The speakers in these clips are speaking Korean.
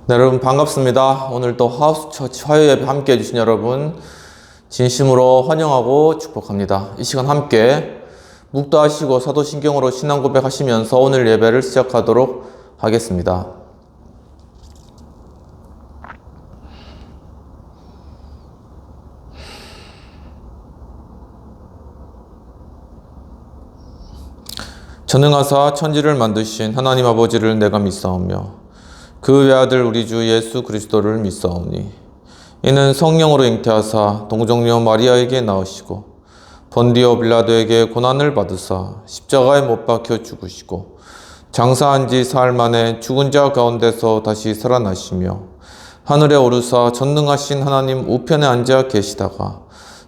네, 여러분 반갑습니다. 오늘 또 하우스처치 화요예배 함께 해주신 여러분 진심으로 환영하고 축복합니다. 이 시간 함께 묵도하시고 사도신경으로 신앙 고백하시면서 오늘 예배를 시작하도록 하겠습니다. 전능하사 천지를 만드신 하나님 아버지를 내가 믿사오며 그 외아들 우리 주 예수 그리스도를 믿사오니 이는 성령으로 잉태하사 동정녀 마리아에게 나으시고 본디오 빌라도에게 고난을 받으사 십자가에 못 박혀 죽으시고 장사한 지 사흘 만에 죽은 자 가운데서 다시 살아나시며 하늘에 오르사 전능하신 하나님 우편에 앉아 계시다가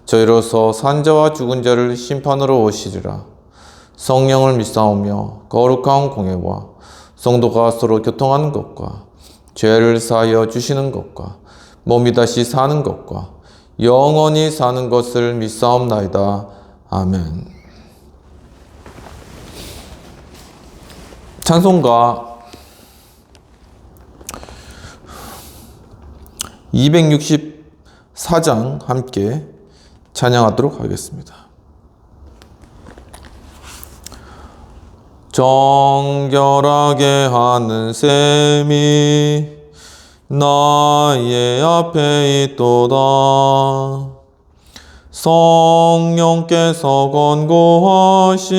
저희로서 산 자와 죽은 자를 심판으로 오시리라. 성령을 믿사오며 거룩한 공예와 성도가 서로 교통하는 것과 죄를 사하여 주시는 것과 몸이 다시 사는 것과 영원히 사는 것을 믿사옵나이다. 아멘. 찬송가 264장 함께 찬양하도록 하겠습니다. 정결하게 하는 셈이 나의 앞에 있도다. 성령께서 권고하심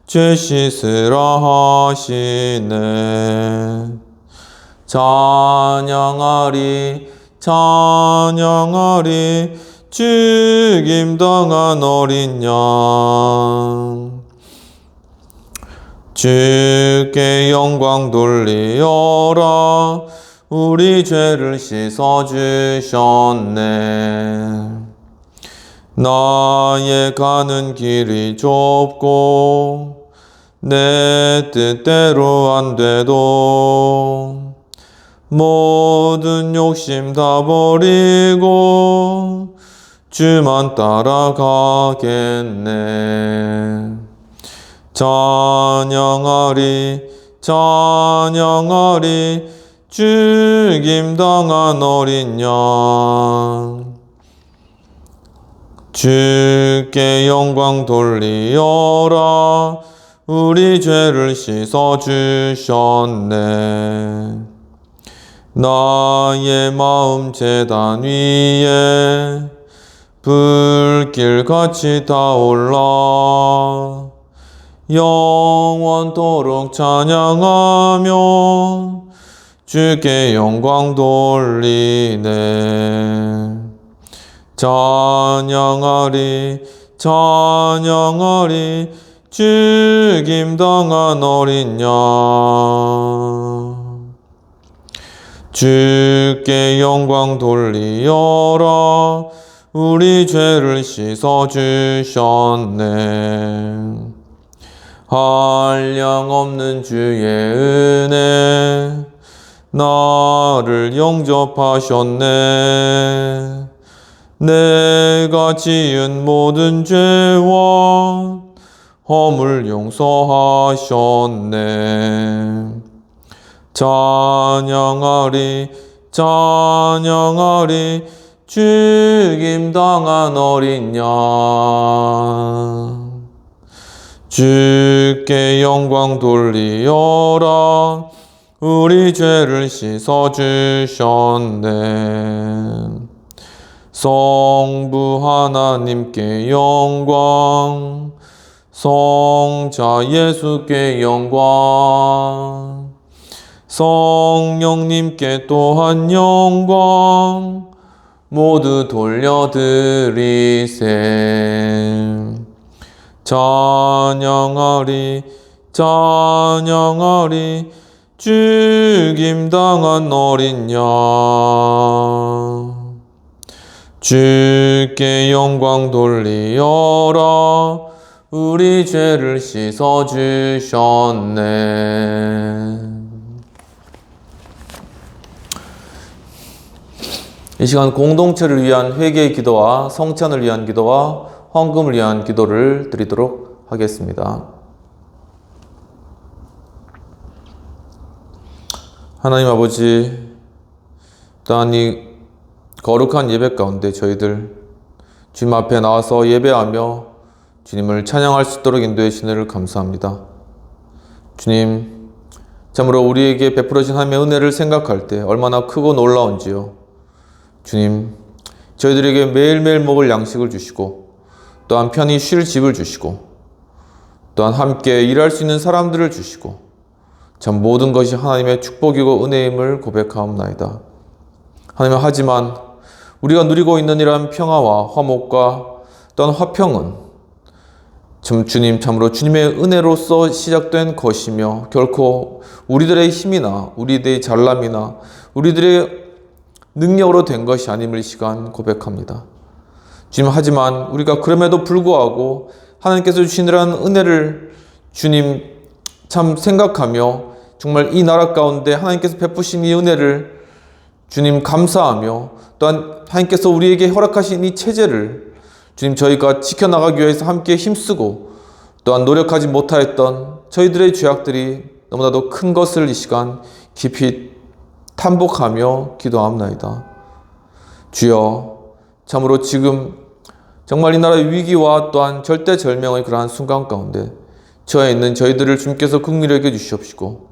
죄 씻으라 하시네. 찬양하리 찬양하리 죽임당한 어린 양. 주께 영광 돌리어라. 우리 죄를 씻어주셨네. 나의 가는 길이 좁고 내 뜻대로 안 돼도 모든 욕심 다 버리고 주만 따라가겠네. 찬양하리 찬양하리 죽임당한 어린 양. 주께 영광 돌리어라. 우리 죄를 씻어주셨네. 나의 마음 제단 위에 불길같이 타올라 영원토록 찬양하며 주께 영광 돌리네. 찬양하리 찬양하리 죽임당한 어린 양. 주께 영광 돌리어라. 우리 죄를 씻어주셨네. 한량없는 주의 은혜 나를 영접하셨네. 내가 지은 모든 죄와 허물 용서하셨네. 찬양하리 찬양하리 죽임당한 어린 양. 주께 영광 돌리어라. 우리 죄를 씻어주셨네. 성부 하나님께 영광 성자 예수께 영광 성령님께 또한 영광 모두 돌려드리세. 찬양하리 찬양하리 죽임당한 어린 양. 주께 영광 돌리어라. 우리 죄를 씻어주셨네. 이 시간 공동체를 위한 회개의 기도와 성찬을 위한 기도와 헌금을 위한 기도를 드리도록 하겠습니다. 하나님 아버지, 또한 이 거룩한 예배 가운데 저희들 주님 앞에 나와서 예배하며 주님을 찬양할 수 있도록 인도해 주신 은혜를 감사합니다. 주님, 참으로 우리에게 베풀어진 하나님의 은혜를 생각할 때 얼마나 크고 놀라운지요. 주님, 저희들에게 매일매일 먹을 양식을 주시고 또한 편히 쉴 집을 주시고 또한 함께 일할 수 있는 사람들을 주시고 참 모든 것이 하나님의 축복이고 은혜임을 고백하옵나이다. 하나님, 하지만 우리가 누리고 있는 이러한 평화와 화목과 또한 화평은 참 주님, 참으로 주님의 은혜로서 시작된 것이며 결코 우리들의 힘이나 우리들의 잘남이나 우리들의 능력으로 된 것이 아님을 이 시간 고백합니다. 주님, 하지만 우리가 그럼에도 불구하고 하나님께서 주신 이러한 은혜를 주님 참 생각하며 정말 이 나라 가운데 하나님께서 베푸신 이 은혜를 주님 감사하며 또한 하나님께서 우리에게 허락하신 이 체제를 주님 저희가 지켜나가기 위해서 함께 힘쓰고 또한 노력하지 못하였던 저희들의 죄악들이 너무나도 큰 것을 이 시간 깊이 탐복하며 기도합나이다. 주여, 참으로 지금 정말 이 나라의 위기와 또한 절대절명의 그러한 순간 가운데 처해 있는 저희들을 주님께서 긍휼히 여겨 주시옵시고,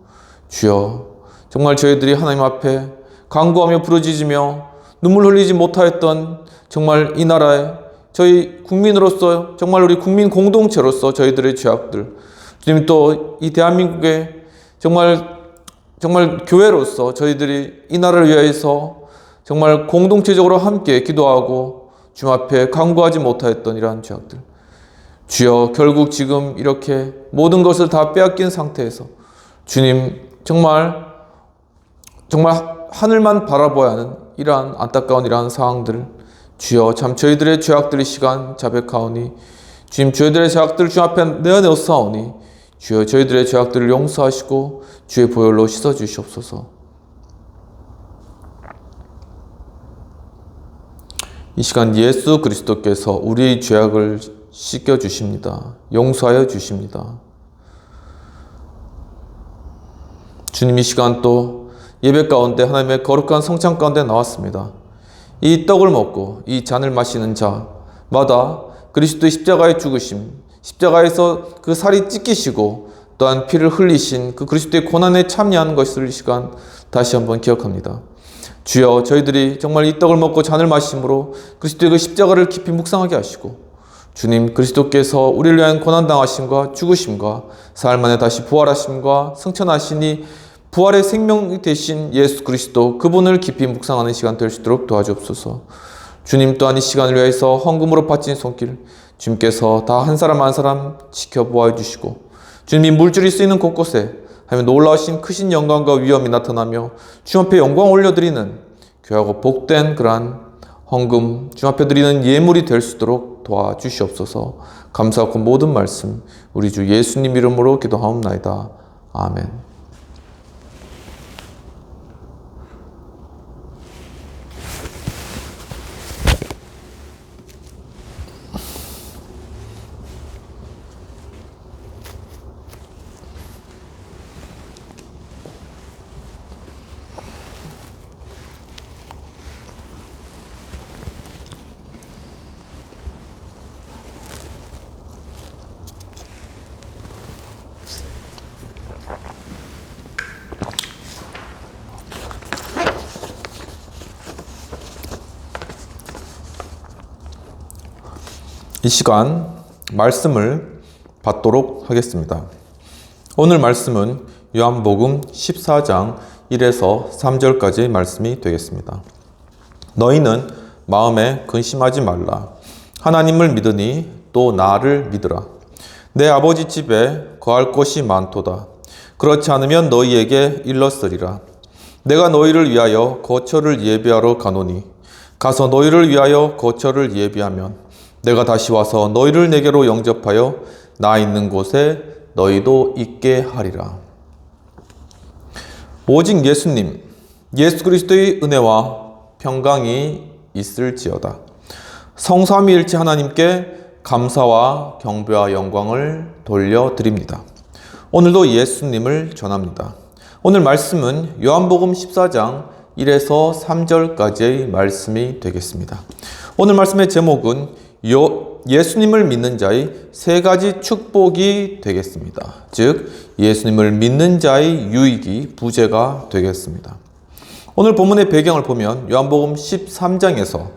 주여, 정말 저희들이 하나님 앞에 간구하며 부르짖으며 눈물 흘리지 못하였던 정말 이 나라의 저희 국민으로서 정말 우리 국민 공동체로서 저희들의 죄악들, 주님 또 이 대한민국의 정말 교회로서 저희들이 이 나라를 위해서 정말 공동체적으로 함께 기도하고 주님 앞에 간구하지 못하였던 이러한 죄악들, 주여, 결국 지금 이렇게 모든 것을 다 빼앗긴 상태에서 주님 정말 하늘만 바라보아야 하는 이러한 안타까운 이러한 상황들, 주여, 참 저희들의 죄악들의 시간 자백하오니 주님, 저희들의 죄악들을 주님 앞에 내어놓사오니 주여, 저희들의 죄악들을 용서하시고 주의 보혈로 씻어주시옵소서. 이 시간 예수 그리스도께서 우리의 죄악을 씻겨주십니다. 용서하여 주십니다. 주님, 이 시간 또 예배 가운데 하나님의 거룩한 성찬 가운데 나왔습니다. 이 떡을 먹고 이 잔을 마시는 자마다 그리스도의 십자가의 죽으심, 십자가에서 그 살이 찢기시고 또한 피를 흘리신 그 그리스도의 고난에 참여하는 것을 이 시간 다시 한번 기억합니다. 주여, 저희들이 정말 이 떡을 먹고 잔을 마심으로 그리스도의 그 십자가를 깊이 묵상하게 하시고, 주님, 그리스도께서 우리를 위한 고난당하심과 죽으심과 사흘 만에 다시 부활하심과 승천하시니 부활의 생명 되신 예수 그리스도, 그분을 깊이 묵상하는 시간 될 수 있도록 도와주옵소서. 주님, 또한 이 시간을 위해서 헌금으로 바친 손길 주님께서 다 한 사람 한 사람 지켜보아 주시고, 주님이 물줄이 쓰이는 곳곳에 하나님 놀라우신 크신 영광과 위엄이 나타나며 주님 앞에 영광 올려드리는 귀하고 복된 그러한 헌금 주님 앞에 드리는 예물이 될 수 있도록 도와주시옵소서. 감사하고 모든 말씀 우리 주 예수님 이름으로 기도하옵나이다. 아멘. 이 시간 말씀을 받도록 하겠습니다. 오늘 말씀은 요한복음 14장 1에서 3절까지 말씀이 되겠습니다. 너희는 마음에 근심하지 말라. 하나님을 믿으니 또 나를 믿으라. 내 아버지 집에 거할 곳이 많도다. 그렇지 않으면 너희에게 일렀으리라. 내가 너희를 위하여 거처를 예비하러 가노니 가서 너희를 위하여 거처를 예비하면 내가 다시 와서 너희를 내게로 영접하여 나 있는 곳에 너희도 있게 하리라. 오직 예수님, 예수 그리스도의 은혜와 평강이 있을지어다. 성삼위일체 하나님께 감사와 경배와 영광을 돌려드립니다. 오늘도 예수님을 전합니다. 오늘 말씀은 요한복음 14장 1에서 3절까지의 말씀이 되겠습니다. 오늘 말씀의 제목은 예수님을 믿는 자의 세 가지 축복이 되겠습니다. 즉 예수님을 믿는 자의 유익이 부제가 되겠습니다. 오늘 본문의 배경을 보면 요한복음 13장에서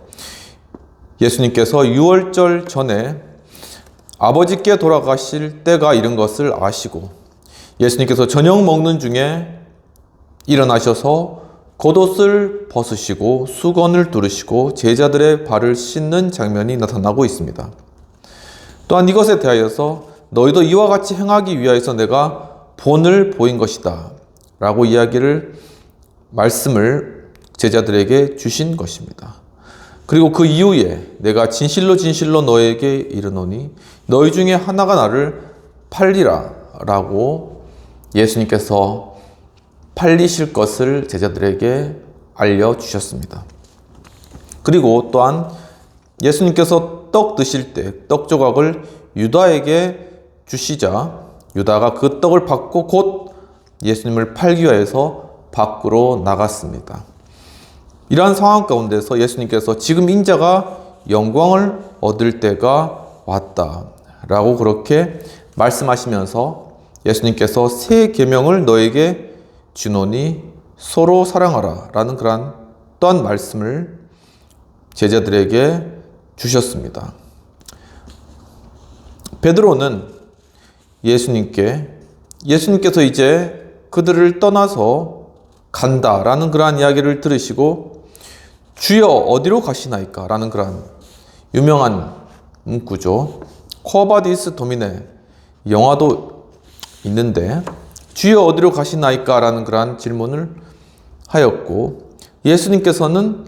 예수님께서 유월절 전에 아버지께 돌아가실 때가 이른 것을 아시고 예수님께서 저녁 먹는 중에 일어나셔서 겉옷을 벗으시고 수건을 두르시고 제자들의 발을 씻는 장면이 나타나고 있습니다. 또한 이것에 대하여서 너희도 이와 같이 행하기 위하여서 내가 본을 보인 것이다 라고 말씀을 제자들에게 주신 것입니다. 그리고 그 이후에 내가 진실로 진실로 너에게 이르노니 너희 중에 하나가 나를 팔리라 라고 예수님께서 팔리실 것을 제자들에게 알려주셨습니다. 그리고 또한 예수님께서 떡 드실 때 떡 조각을 유다에게 주시자 유다가 그 떡을 받고 곧 예수님을 팔기 위해서 밖으로 나갔습니다. 이러한 상황 가운데서 예수님께서 지금 인자가 영광을 얻을 때가 왔다 라고 그렇게 말씀하시면서 예수님께서 새 계명을 너에게 주노니 서로 사랑하라 라는 그러한 또한 말씀을 제자들에게 주셨습니다. 베드로는 예수님께서 이제 그들을 떠나서 간다라는 그러한 이야기를 들으시고 주여 어디로 가시나이까 라는 그러한 유명한 문구죠. 쿼바디스 도미네 영화도 있는데 주여 어디로 가시나이까 라는 그러한 질문을 하였고 예수님께서는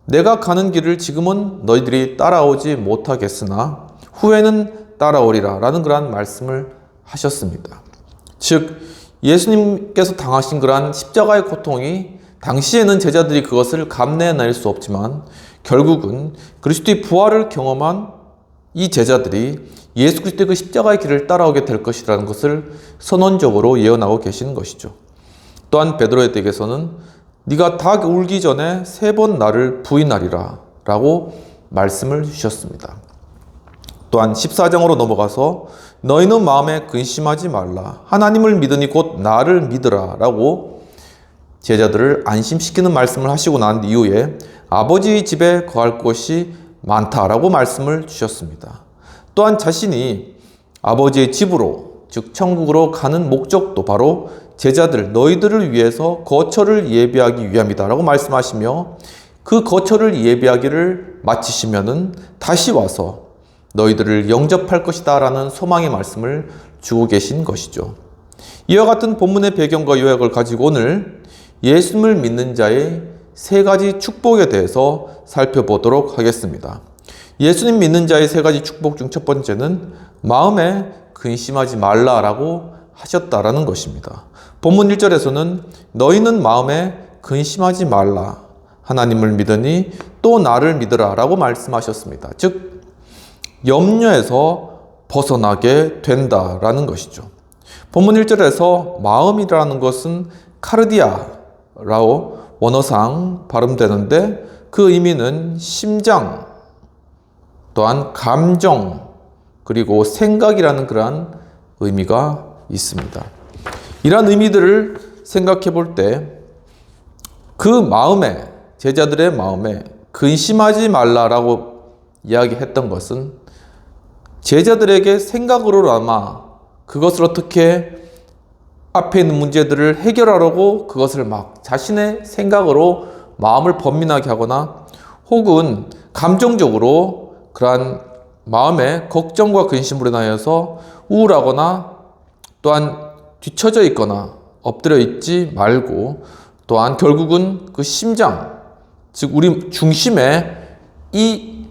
내가 가는 길을 지금은 너희들이 따라오지 못하겠으나 후에는 따라오리라 라는 그러한 말씀을 하셨습니다. 즉 예수님께서 당하신 그러한 십자가의 고통이 당시에는 제자들이 그것을 감내해낼 수 없지만 결국은 그리스도의 부활을 경험한 이 제자들이 예수 그리스도의 그 십자가의 길을 따라오게 될 것이라는 것을 선언적으로 예언하고 계시는 것이죠. 또한 베드로에게서는 네가 닭 울기 전에 3번 나를 부인하리라 라고 말씀을 주셨습니다. 또한 14장으로 넘어가서 너희는 마음에 근심하지 말라 하나님을 믿으니 곧 나를 믿으라 라고 제자들을 안심시키는 말씀을 하시고 난 이후에 아버지의 집에 거할 곳이 많다라고 말씀을 주셨습니다. 또한 자신이 아버지의 집으로 즉 천국으로 가는 목적도 바로 제자들 너희들을 위해서 거처를 예비하기 위함이다 라고 말씀하시며 그 거처를 예비하기를 마치시면은 다시 와서 너희들을 영접할 것이다 라는 소망의 말씀을 주고 계신 것이죠. 이와 같은 본문의 배경과 요약을 가지고 오늘 예수님을 믿는 자의 3가지 축복에 대해서 살펴보도록 하겠습니다. 예수님 믿는 자의 3가지 축복 중 첫 번째는 마음에 근심하지 말라라고 하셨다라는 것입니다. 본문 1절에서는 너희는 마음에 근심하지 말라 하나님을 믿으니 또 나를 믿으라 라고 말씀하셨습니다. 즉 염려에서 벗어나게 된다라는 것이죠. 본문 1절에서 마음이라는 것은 카르디아라고 원어상 발음되는데 그 의미는 심장 또한 감정 그리고 생각이라는 그러한 의미가 있습니다. 이러한 의미들을 생각해 볼 때 그 마음에 제자들의 마음에 근심하지 말라라고 이야기했던 것은 제자들에게 생각으로나마 그것을 어떻게 앞에 있는 문제들을 해결하려고 그것을 막 자신의 생각으로 마음을 번민하게 하거나 혹은 감정적으로 그러한 마음의 걱정과 근심으로 인하여서 우울하거나 또한 뒤처져 있거나 엎드려 있지 말고 또한 결국은 그 심장, 즉 우리 중심에 이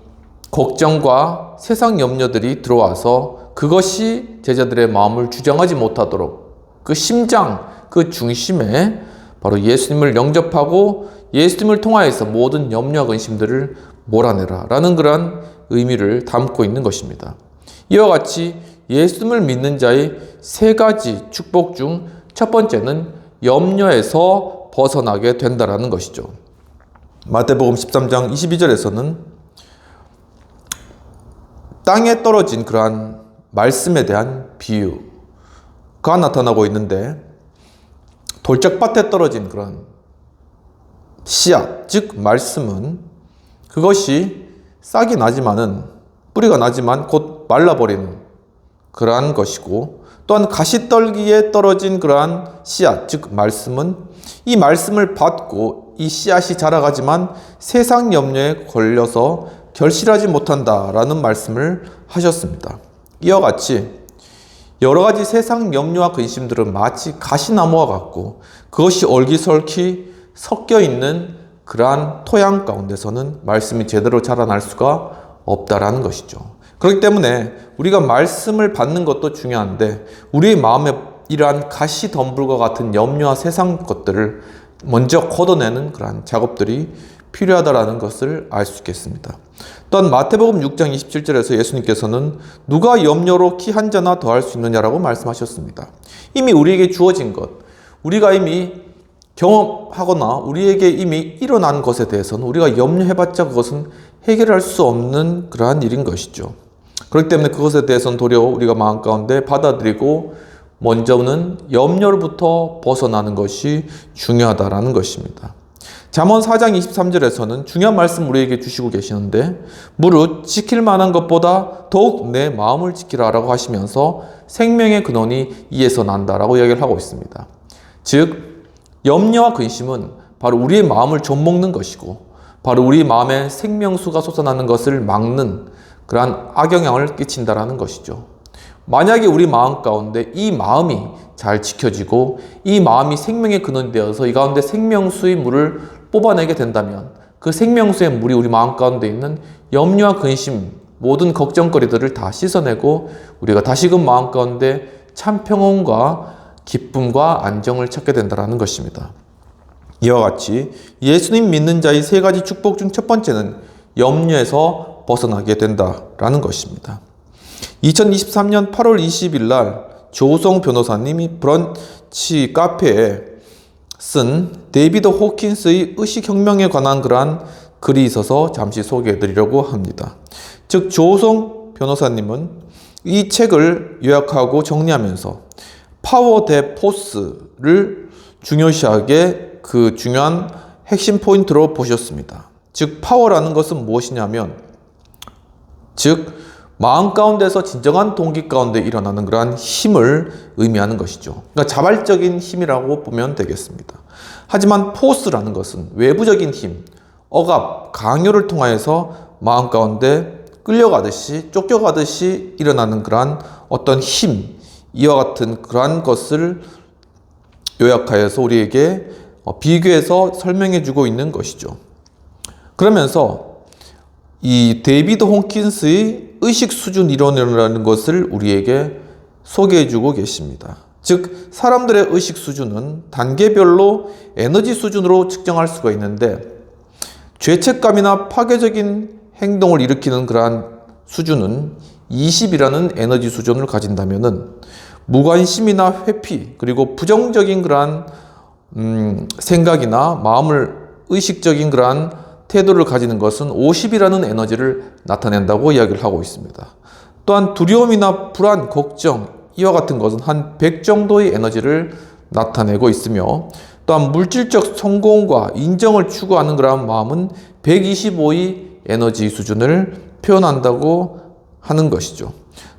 걱정과 세상 염려들이 들어와서 그것이 제자들의 마음을 주장하지 못하도록 그 심장, 그 중심에 바로 예수님을 영접하고 예수님을 통하여서 모든 염려와 근심들을 몰아내라 라는 그러한 의미를 담고 있는 것입니다. 이와 같이 예수님을 믿는 자의 3가지 축복 중 첫 번째는 염려에서 벗어나게 된다라는 것이죠. 마태복음 13장 22절에서는 땅에 떨어진 그러한 말씀에 대한 비유가 나타나고 있는데, 돌짝밭에 떨어진 그런 씨앗, 즉 말씀은 그것이 싹이 나지만은, 뿌리가 나지만 곧 말라버리는 그러한 것이고, 또한 가시떨기에 떨어진 그러한 씨앗, 즉 말씀은 이 말씀을 받고 이 씨앗이 자라가지만 세상 염려에 걸려서 결실하지 못한다라는 말씀을 하셨습니다. 이와 같이 여러 가지 세상 염려와 근심들은 마치 가시나무와 같고, 그것이 얼기설키 섞여 있는 그러한 토양 가운데서는 말씀이 제대로 자라날 수가 없다라는 것이죠. 그렇기 때문에 우리가 말씀을 받는 것도 중요한데, 우리의 마음에 이러한 가시 덤불과 같은 염려와 세상 것들을 먼저 걷어내는 그러한 작업들이 필요하다라는 것을 알 수 있겠습니다. 또한 마태복음 6장 27절에서 예수님께서는 누가 염려로 키 한 자나 더할 수 있느냐라고 말씀하셨습니다. 이미 우리에게 주어진 것, 우리가 이미 경험하거나 우리에게 이미 일어난 것에 대해서는 우리가 염려해봤자 그것은 해결할 수 없는 그러한 일인 것이죠. 그렇기 때문에 그것에 대해서는 도리어 우리가 마음 가운데 받아들이고 먼저는 염려로부터 벗어나는 것이 중요하다라는 것입니다. 잠언 4장 23절에서는 중요한 말씀 우리에게 주시고 계시는데, 무릇 지킬 만한 것보다 더욱 내 마음을 지키라라고 하시면서 생명의 근원이 이에서 난다라고 이야기를 하고 있습니다. 즉 염려와 근심은 바로 우리의 마음을 좀먹는 것이고, 바로 우리 마음에 생명수가 솟아나는 것을 막는 그러한 악영향을 끼친다라는 것이죠. 만약에 우리 마음 가운데 이 마음이 잘 지켜지고 이 마음이 생명의 근원이 되어서 이 가운데 생명수의 물을 뽑아내게 된다면, 그 생명수의 물이 우리 마음 가운데 있는 염려와 근심, 모든 걱정거리들을 다 씻어내고 우리가 다시금 마음 가운데 참 평온과 기쁨과 안정을 찾게 된다는 것입니다. 이와 같이 예수님 믿는 자의 세 가지 축복 중 첫 번째는 염려에서 벗어나게 된다라는 것입니다. 2023년 8월 20일 날 조우성 변호사님이 브런치 카페에 쓴 데이비드 호킨스의 의식혁명에 관한 그러한 글이 있어서 잠시 소개해 드리려고 합니다. 즉 조우성 변호사님은 이 책을 요약하고 정리하면서 파워 대 포스를 중요시하게 그 중요한 핵심 포인트로 보셨습니다. 즉 파워라는 것은 무엇이냐면, 즉 마음 가운데서 진정한 동기 가운데 일어나는 그러한 힘을 의미하는 것이죠. 그러니까 자발적인 힘이라고 보면 되겠습니다. 하지만 포스라는 것은 외부적인 힘, 억압, 강요를 통하여서 마음 가운데 끌려가듯이 쫓겨가듯이 일어나는 그러한 어떤 힘, 이와 같은 그러한 것을 요약하여서 우리에게 비교해서 설명해 주고 있는 것이죠. 그러면서 이 데이비드 홈킨스의 의식 수준 이론이라는 것을 우리에게 소개해 주고 계십니다. 즉 사람들의 의식 수준은 단계별로 에너지 수준으로 측정할 수가 있는데, 죄책감이나 파괴적인 행동을 일으키는 그러한 수준은 20이라는 에너지 수준을 가진다면은, 무관심이나 회피, 그리고 부정적인 그러한 생각이나 마음을 의식적인 그러한 태도를 가지는 것은 50이라는 에너지를 나타낸다고 이야기를 하고 있습니다. 또한 두려움이나 불안, 걱정, 이와 같은 것은 한 100 정도의 에너지를 나타내고 있으며, 또한 물질적 성공과 인정을 추구하는 그러한 마음은 125의 에너지 수준을 표현한다고 하는 것이죠.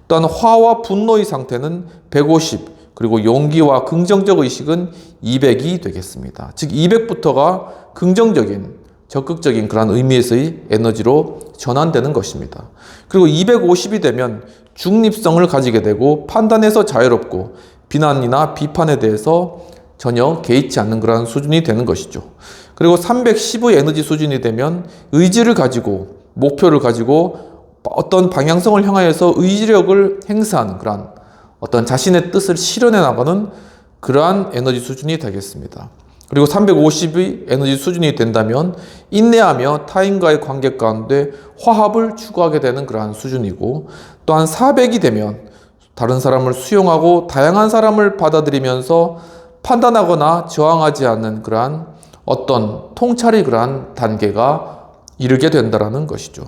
또한 화와 분노의 상태는 150, 그리고 용기와 긍정적 의식은 200이 되겠습니다. 즉 200부터가 긍정적인 적극적인 그런 의미에서의 에너지로 전환되는 것입니다. 그리고 250이 되면 중립성을 가지게 되고 판단에서 자유롭고 비난이나 비판에 대해서 전혀 개의치 않는 그런 수준이 되는 것이죠. 그리고 310의 에너지 수준이 되면 의지를 가지고 목표를 가지고 어떤 방향성을 향하여서 의지력을 행사하는 그러한 어떤 자신의 뜻을 실현해 나가는 그러한 에너지 수준이 되겠습니다. 그리고 350의 에너지 수준이 된다면 인내하며 타인과의 관계 가운데 화합을 추구하게 되는 그러한 수준이고, 또한 400이 되면 다른 사람을 수용하고 다양한 사람을 받아들이면서 판단하거나 저항하지 않는 그러한 어떤 통찰의 그러한 단계가 이르게 된다라는 것이죠.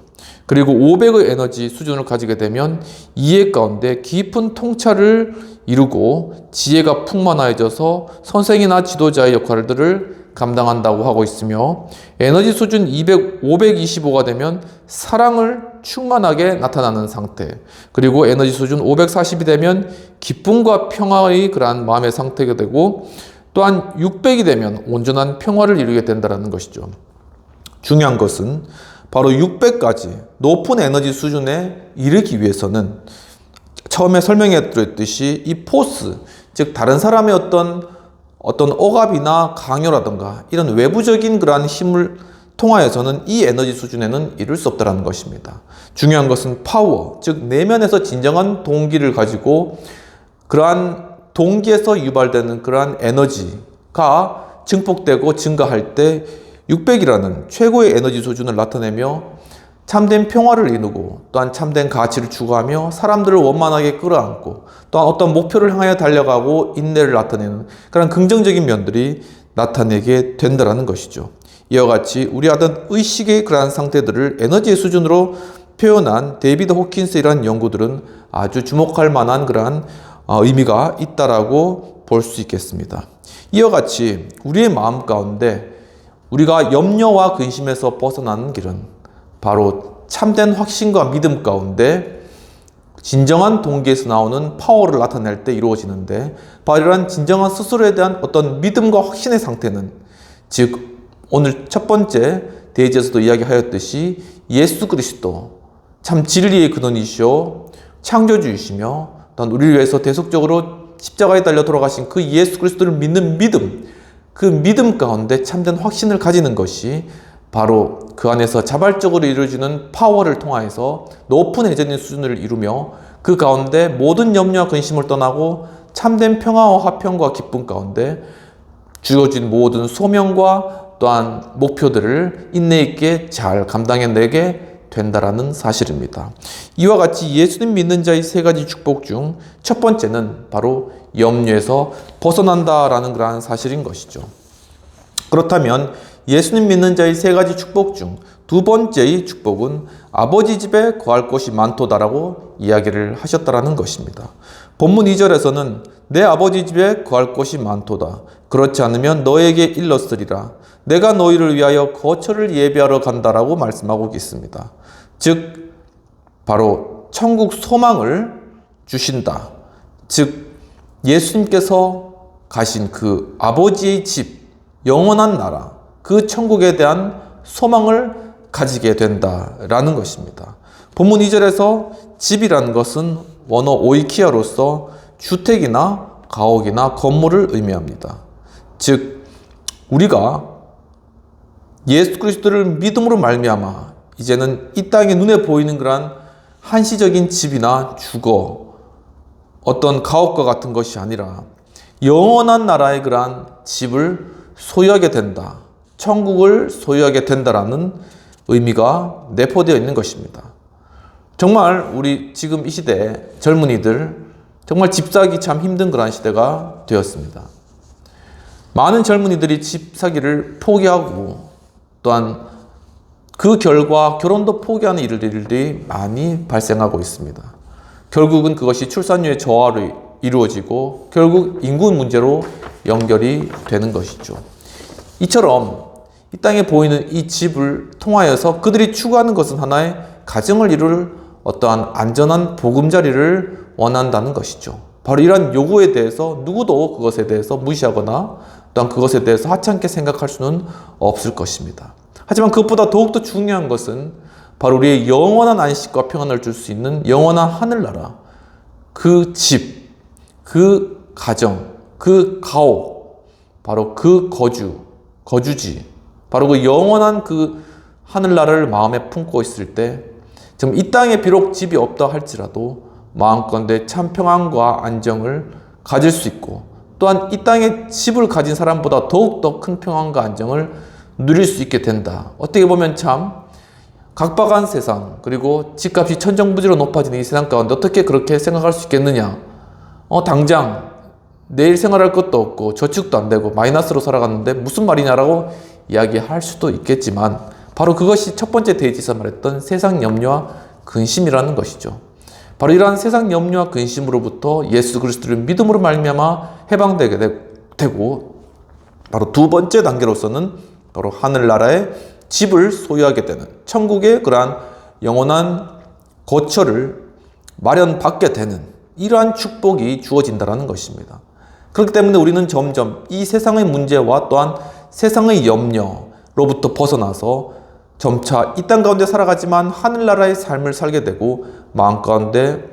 그리고 500의 에너지 수준을 가지게 되면 이해 가운데 깊은 통찰을 이루고 지혜가 풍만해져서 선생이나 지도자의 역할들을 감당한다고 하고 있으며, 에너지 수준 525가 되면 사랑을 충만하게 나타나는 상태, 그리고 에너지 수준 540이 되면 기쁨과 평화의 그러한 마음의 상태가 되고, 또한 600이 되면 온전한 평화를 이루게 된다는 것이죠. 중요한 것은 바로 600까지 높은 에너지 수준에 이르기 위해서는 처음에 설명해 드렸듯이 이 포스, 즉 다른 사람의 어떤 억압이나 강요라든가 이런 외부적인 그러한 힘을 통하여서는 이 에너지 수준에는 이룰 수 없다는 것입니다. 중요한 것은 파워, 즉 내면에서 진정한 동기를 가지고 그러한 동기에서 유발되는 그러한 에너지가 증폭되고 증가할 때 600이라는 최고의 에너지 수준을 나타내며 참된 평화를 이루고, 또한 참된 가치를 추구하며 사람들을 원만하게 끌어안고, 또한 어떤 목표를 향하여 달려가고 인내를 나타내는 그런 긍정적인 면들이 나타내게 된다는 것이죠. 이와 같이 우리 어떤 의식의 그러한 상태들을 에너지의 수준으로 표현한 데이비드 호킨스이라는 연구들은 아주 주목할 만한 그러한 의미가 있다라고 볼 수 있겠습니다. 이와 같이 우리의 마음 가운데 우리가 염려와 근심에서 벗어나는 길은 바로 참된 확신과 믿음 가운데 진정한 동기에서 나오는 파워를 나타낼 때 이루어지는데, 바로 이러한 진정한 스스로에 대한 어떤 믿음과 확신의 상태는, 즉 오늘 첫 번째 대지에서도 이야기하였듯이 예수 그리스도 참 진리의 근원이시오 창조주이시며, 또한 우리를 위해서 대속적으로 십자가에 달려 돌아가신 그 예수 그리스도를 믿는 믿음, 그 믿음 가운데 참된 확신을 가지는 것이 바로 그 안에서 자발적으로 이루어지는 파워를 통하여서 높은 에너지 수준을 이루며, 그 가운데 모든 염려와 근심을 떠나고 참된 평화와 화평과 기쁨 가운데 주어진 모든 소명과 또한 목표들을 인내 있게 잘 감당해내게 된다라는 사실입니다. 이와 같이 예수님 믿는 자의 세 가지 축복 중 첫 번째는 바로 염려에서 벗어난다라는 그러한 사실인 것이죠. 그렇다면 예수님 믿는 자의 세 가지 축복 중 두 번째의 축복은 아버지 집에 거할 곳이 많도다라고 이야기를 하셨다라는 것입니다. 본문 2절에서는 내 아버지 집에 거할 곳이 많도다. 그렇지 않으면 너에게 일렀으리라. 내가 너희를 위하여 거처를 예비하러 간다라고 말씀하고 있습니다. 즉 바로 천국 소망을 주신다. 즉 예수님께서 가신 그 아버지의 집, 영원한 나라, 그 천국에 대한 소망을 가지게 된다라는 것입니다. 본문 2절에서 집이라는 것은 원어 오이키아로서 주택이나 가옥이나 건물을 의미합니다. 즉 우리가 예수 그리스도를 믿음으로 말미암아 이제는 이 땅에 눈에 보이는 그러한 한시적인 집이나 주거, 어떤 가옥과 같은 것이 아니라 영원한 나라의 그러한 집을 소유하게 된다, 천국을 소유하게 된다라는 의미가 내포되어 있는 것입니다. 정말 우리 지금 이 시대에 젊은이들 정말 집 사기 참 힘든 그런 시대가 되었습니다. 많은 젊은이들이 집 사기를 포기하고, 또한 그 결과 결혼도 포기하는 일들이 많이 발생하고 있습니다. 결국은 그것이 출산율의 저하로 이루어지고 결국 인구 문제로 연결이 되는 것이죠. 이처럼 이 땅에 보이는 이 집을 통하여서 그들이 추구하는 것은 하나의 가정을 이룰 어떠한 안전한 보금자리를 원한다는 것이죠. 바로 이러한 요구에 대해서 누구도 그것에 대해서 무시하거나 또한 그것에 대해서 하찮게 생각할 수는 없을 것입니다. 하지만 그것보다 더욱더 중요한 것은 바로 우리의 영원한 안식과 평안을 줄 수 있는 영원한 하늘나라, 그 집, 그 가정, 그 가옥, 바로 그 거주지, 바로 그 영원한 그 하늘나라를 마음에 품고 있을 때, 지금 이 땅에 비록 집이 없다 할지라도 마음건대 참 평안과 안정을 가질 수 있고, 또한 이 땅에 집을 가진 사람보다 더욱더 큰 평안과 안정을 누릴 수 있게 된다. 어떻게 보면 참 각박한 세상, 그리고 집값이 천정부지로 높아지는 이 세상 가운데 어떻게 그렇게 생각할 수 있겠느냐. 당장 내일 생활할 것도 없고 저축도 안 되고 마이너스로 살아갔는데 무슨 말이냐라고 이야기할 수도 있겠지만 바로 그것이 첫 번째 데이지에서 말했던 세상 염려와 근심이라는 것이죠. 바로 이러한 세상 염려와 근심으로부터 예수 그리스도를 믿음으로 말미암아 해방되게 되고 바로 두 번째 단계로서는 바로 하늘나라의 집을 소유하게 되는 천국의 그러한 영원한 거처를 마련받게 되는 이러한 축복이 주어진다는 것입니다. 그렇기 때문에 우리는 점점 이 세상의 문제와 또한 세상의 염려로부터 벗어나서 점차 이 땅 가운데 살아가지만 하늘나라의 삶을 살게 되고 마음 가운데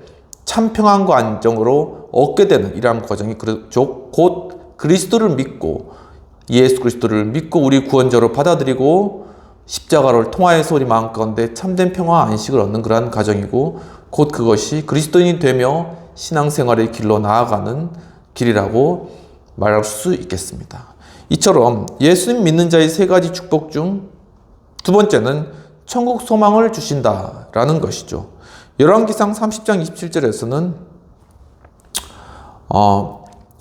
참 평안과 안정으로 얻게 되는 이러한 과정이 곧 그리스도를 믿고 예수 그리스도를 믿고 우리 구원자로 받아들이고 십자가를 통하여서 우리 마음 가운데 참된 평화와 안식을 얻는 그러한 과정이고 곧 그것이 그리스도인이 되며 신앙생활의 길로 나아가는 길이라고 말할 수 있겠습니다. 이처럼 예수님 믿는 자의 세 가지 축복 중 두 번째는 천국 소망을 주신다라는 것이죠. 열왕기상 30장 27절에서는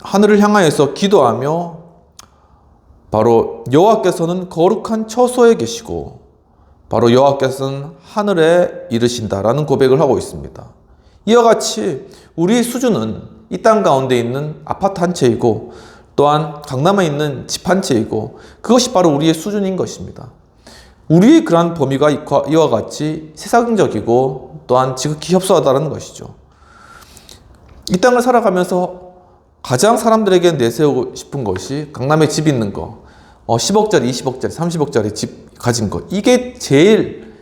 하늘을 향하여서 기도하며 바로 여호와께서는 거룩한 처소에 계시고 바로 여호와께서는 하늘에 이르신다라는 고백을 하고 있습니다. 이와 같이 우리의 수준은 이 땅 가운데 있는 아파트 한 채이고 또한 강남에 있는 집 한 채이고 그것이 바로 우리의 수준인 것입니다. 우리의 그러한 범위가 이와 같이 세상적이고 또한 지극히 협소하다는 것이죠. 이 땅을 살아가면서 가장 사람들에게 내세우고 싶은 것이 강남에 집 있는 거, 10억짜리, 20억짜리, 30억짜리 집 가진 거, 이게 제일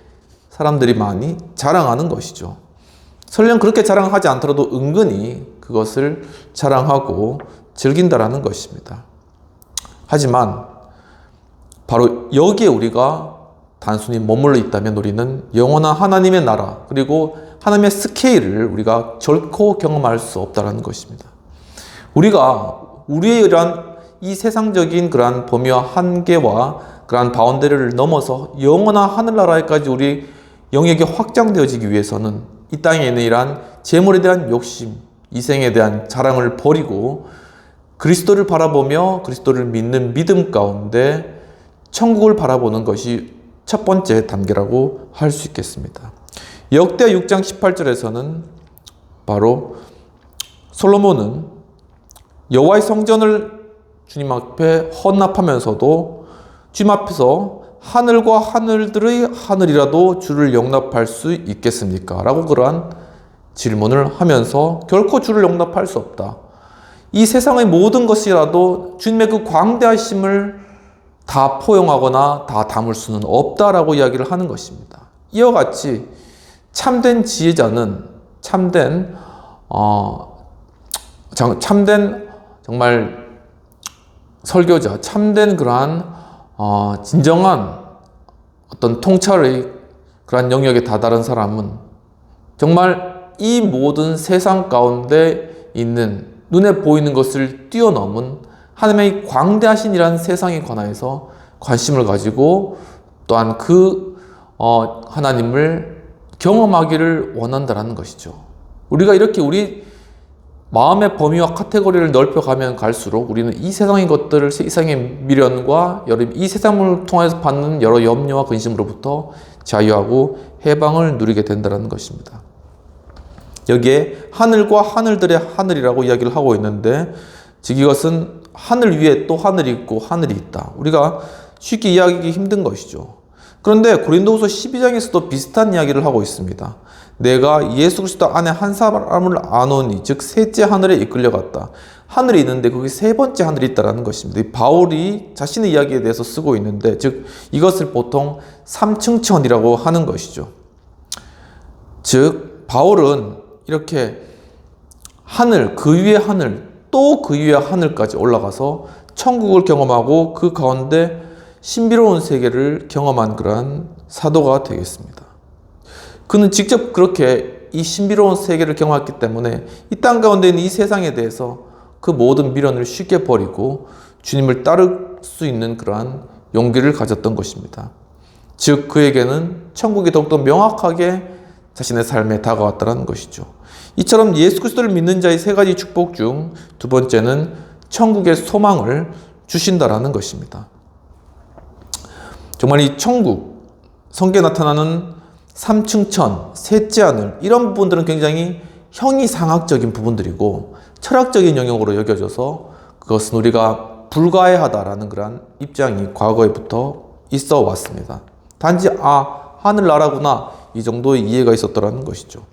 사람들이 많이 자랑하는 것이죠. 설령 그렇게 자랑하지 않더라도 은근히 그것을 자랑하고 즐긴다라는 것입니다. 하지만 바로 여기에 우리가 단순히 머물러 있다면 우리는 영원한 하나님의 나라 그리고 하나님의 스케일을 우리가 결코 경험할 수 없다는 것입니다. 우리가 우리의 이러한 이 세상적인 그러한 범위와 한계와 그러한 바운더리를 넘어서 영원한 하늘나라에까지 우리 영역이 확장되어지기 위해서는 이 땅에 있는 이러한 재물에 대한 욕심, 이생에 대한 자랑을 버리고 그리스도를 바라보며 그리스도를 믿는 믿음 가운데 천국을 바라보는 것이 첫 번째 단계라고 할 수 있겠습니다. 역대하 6장 18절에서는 바로 솔로몬은 여호와의 성전을 주님 앞에 헌납하면서도 주님 앞에서 하늘과 하늘들의 하늘이라도 주를 영납할 수 있겠습니까? 라고 그러한 질문을 하면서 결코 주를 영납할 수 없다. 이 세상의 모든 것이라도 주님의 그 광대하심을 다 포용하거나 다 담을 수는 없다라고 이야기를 하는 것입니다. 이와 같이 참된 지혜자는 참된 정말 설교자, 참된 그러한 진정한 어떤 통찰의 그러한 영역에 다다른 사람은 정말 이 모든 세상 가운데 있는 눈에 보이는 것을 뛰어넘은 하나님의 광대하신 이라는 세상에 관하여서 관심을 가지고 또한 그 하나님을 경험하기를 원한다는 것이죠. 우리가 이렇게 우리 마음의 범위와 카테고리를 넓혀가면 갈수록 우리는 이 세상의 것들을, 이 세상의 미련과 이 세상을 통해서 받는 여러 염려와 근심으로부터 자유하고 해방을 누리게 된다는 것입니다. 여기에 하늘과 하늘들의 하늘이라고 이야기를 하고 있는데 즉 이것은 하늘 위에 또 하늘이 있고 하늘이 있다. 우리가 쉽게 이해하기 힘든 것이죠. 그런데 고린도후서 12장에서도 비슷한 이야기를 하고 있습니다. 내가 예수 그리스도 안에 한 사람을 아노니 즉 셋째 하늘에 이끌려갔다. 하늘이 있는데 거기 세 번째 하늘이 있다는 것입니다. 바울이 자신의 이야기에 대해서 쓰고 있는데 즉 이것을 보통 삼층천이라고 하는 것이죠. 즉 바울은 이렇게 하늘, 그 위에 하늘, 또 그 위에 하늘까지 올라가서 천국을 경험하고 그 가운데 신비로운 세계를 경험한 그러한 사도가 되겠습니다. 그는 직접 그렇게 이 신비로운 세계를 경험했기 때문에 이 땅 가운데 있는 이 세상에 대해서 그 모든 미련을 쉽게 버리고 주님을 따를 수 있는 그러한 용기를 가졌던 것입니다. 즉 그에게는 천국이 더욱더 명확하게 자신의 삶에 다가왔다는 것이죠. 이처럼 예수 그리스도를 믿는 자의 세 가지 축복 중 두 번째는 천국의 소망을 주신다라는 것입니다. 정말 이 천국, 성경에 나타나는 3층 천, 셋째 하늘 이런 부분들은 굉장히 형이상학적인 부분들이고 철학적인 영역으로 여겨져서 그것은 우리가 불가해하다라는 그런 입장이 과거에부터 있어 왔습니다. 단지 하늘나라구나 이 정도의 이해가 있었더라는 것이죠.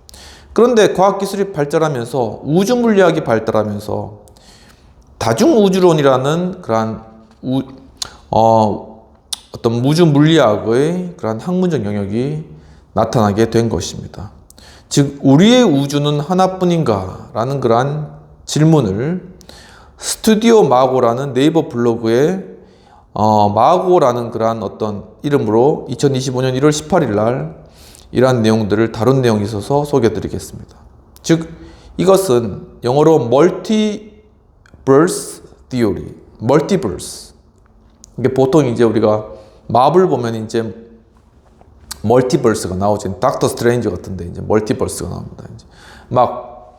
그런데 과학기술이 발달하면서 우주물리학이 발달하면서 다중우주론이라는 그러한 어떤 우주물리학의 그러한 학문적 영역이 나타나게 된 것입니다. 즉 우리의 우주는 하나뿐인가? 라는 그러한 질문을 스튜디오 마고라는 네이버 블로그에 마고라는 그러한 어떤 이름으로 2025년 1월 18일 날 이러한 내용들을 다룬 내용이 있어서 소개해 드리겠습니다. 즉 이것은 영어로 멀티버스 디오리, 멀티버스. 이게 보통 이제 우리가 마블 보면 이제 멀티버스가 나오죠. 닥터 스트레인지 같은데 이제 멀티버스가 나옵니다. 이제 막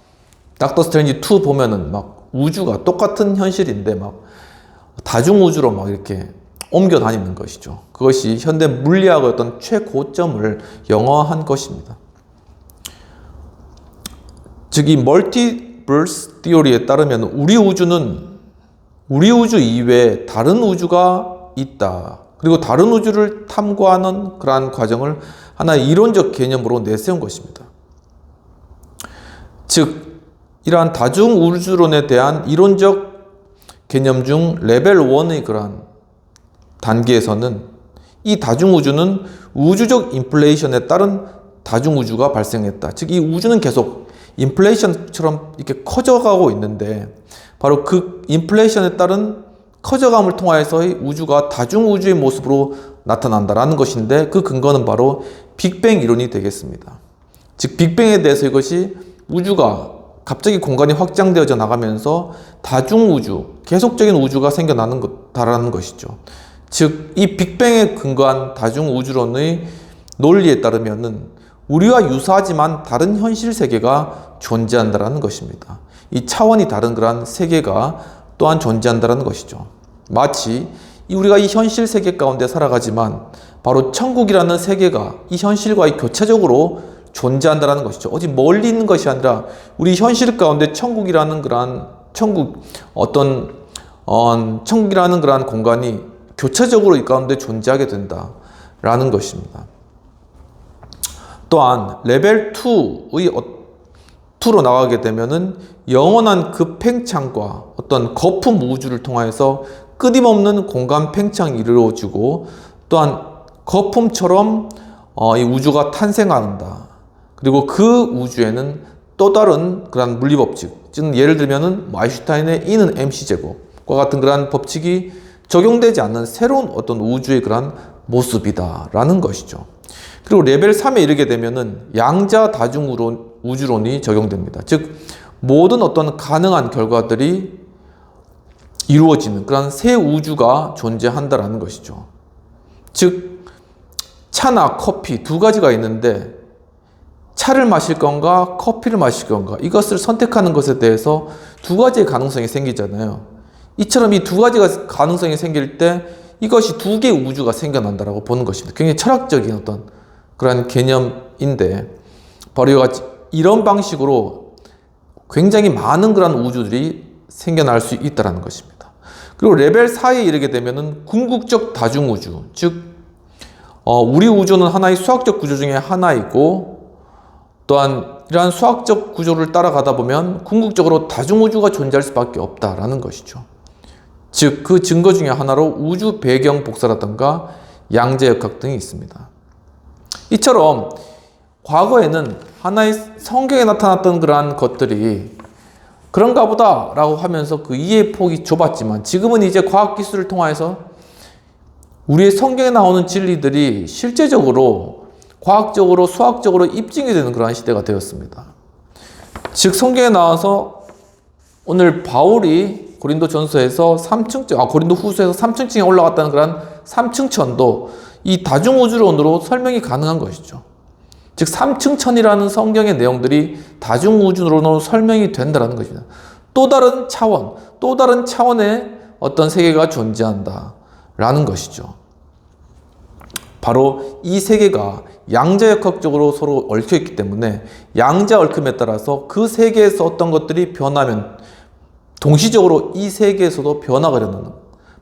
닥터 스트레인지 2 보면은 막 우주가 똑같은 현실인데 막 다중우주로 막 이렇게 옮겨 다니는 것이죠. 그것이 현대 물리학의 어떤 최고점을 영화한 것입니다. 즉 이 멀티버스 디오리에 따르면 우리 우주 이외에 다른 우주가 있다. 그리고 다른 우주를 탐구하는 그러한 과정을 하나의 이론적 개념으로 내세운 것입니다. 즉 이러한 다중우주론에 대한 이론적 개념 중 레벨 1의 그러한 단계에서는 이 다중우주는 우주적 인플레이션에 따른 다중우주가 발생했다. 즉 이 우주는 계속 인플레이션처럼 이렇게 커져가고 있는데 바로 그 인플레이션에 따른 커져감을 통하여서의 우주가 다중우주의 모습으로 나타난다라는 것인데 그 근거는 바로 빅뱅 이론이 되겠습니다. 즉 빅뱅에 대해서 이것이 우주가 갑자기 공간이 확장되어져 나가면서 다중우주, 계속적인 우주가 생겨나는 것다라는 것이죠. 즉 이 빅뱅에 근거한 다중우주론의 논리에 따르면은 우리와 유사하지만 다른 현실 세계가 존재한다라는 것입니다. 이 차원이 다른 그러한 세계가 또한 존재한다라는 것이죠. 마치 우리가 이 현실 세계 가운데 살아가지만 바로 천국이라는 세계가 이 현실과 교차적으로 존재한다라는 것이죠. 어디 멀리 있는 것이 아니라 우리 현실 가운데 천국이라는 그러한 천국이라는 그러한 공간이 교차적으로 이 가운데 존재하게 된다라는 것입니다. 또한 레벨 2로 나가게 되면은 영원한 그 팽창과 어떤 거품 우주를 통해서 끊임없는 공간 팽창이 이루어지고 또한 거품처럼 이 우주가 탄생한다. 그리고 그 우주에는 또 다른 그런 물리법칙, 즉 예를 들면은 아인슈타인의 E는 mc제곱과 같은 그러한 법칙이 적용되지 않는 새로운 어떤 우주의 그러한 모습이다라는 것이죠. 그리고 레벨 3에 이르게 되면은 양자 다중 우주론이 적용됩니다. 즉 모든 어떤 가능한 결과들이 이루어지는 그런 새 우주가 존재한다라는 것이죠. 즉 차나 커피 두 가지가 있는데 차를 마실 건가 커피를 마실 건가 이것을 선택하는 것에 대해서 두 가지의 가능성이 생기잖아요. 이처럼 이 두 가지가 가능성이 생길 때 이것이 두 개의 우주가 생겨난다라고 보는 것입니다. 굉장히 철학적인 어떤 그런 개념인데 바로 이런 방식으로 굉장히 많은 그런 우주들이 생겨날 수 있다는 것입니다. 그리고 레벨 4에 이르게 되면은 궁극적 다중우주, 즉 우리 우주는 하나의 수학적 구조 중에 하나이고 또한 이러한 수학적 구조를 따라가다 보면 궁극적으로 다중우주가 존재할 수밖에 없다라는 것이죠. 즉 그 증거 중에 하나로 우주 배경 복사라든가 양자역학 등이 있습니다. 이처럼 과거에는 하나의 성경에 나타났던 그러한 것들이 그런가 보다 라고 하면서 그 이해의 폭이 좁았지만 지금은 이제 과학기술을 통해서 우리의 성경에 나오는 진리들이 실제적으로 과학적으로 수학적으로 입증이 되는 그러한 시대가 되었습니다. 즉 성경에 나와서 오늘 바울이 고린도 후서에서 3층층에 올라갔다는 그런 3층천도 이 다중우주론으로 설명이 가능한 것이죠. 즉 3층 천이라는 성경의 내용들이 다중우주론으로 설명이 된다는 것입니다. 또 다른 차원, 또 다른 차원의 어떤 세계가 존재한다라는 것이죠. 바로 이 세계가 양자역학적으로 서로 얽혀있기 때문에 양자 얽힘에 따라서 그 세계에서 어떤 것들이 변하면 동시적으로 이 세계에서도 변화가 일어나는,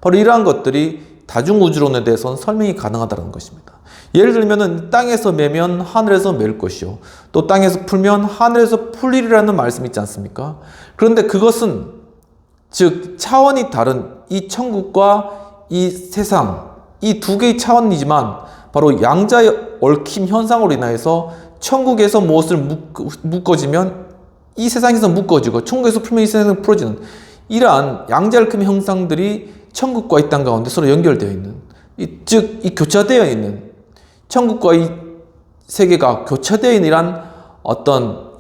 바로 이러한 것들이 다중우주론에 대해서는 설명이 가능하다는 것입니다. 예를 들면 땅에서 매면 하늘에서 맬 것이요, 또 땅에서 풀면 하늘에서 풀리리라는 말씀이 있지 않습니까? 그런데 그것은 즉 차원이 다른 이 천국과 이 세상, 이 두 개의 차원이지만 바로 양자의 얽힘 현상으로 인하여서 천국에서 무엇을 묶어지면 이 세상에서 묶어지고 천국에서 풀면 이 세상에서 풀어지는 이러한 양자 얽힘 형상들이 천국과 이 땅 가운데 서로 연결되어 있는, 즉 이 교차되어 있는 천국과 이 세계가 교차되어 있는 이러한 어떤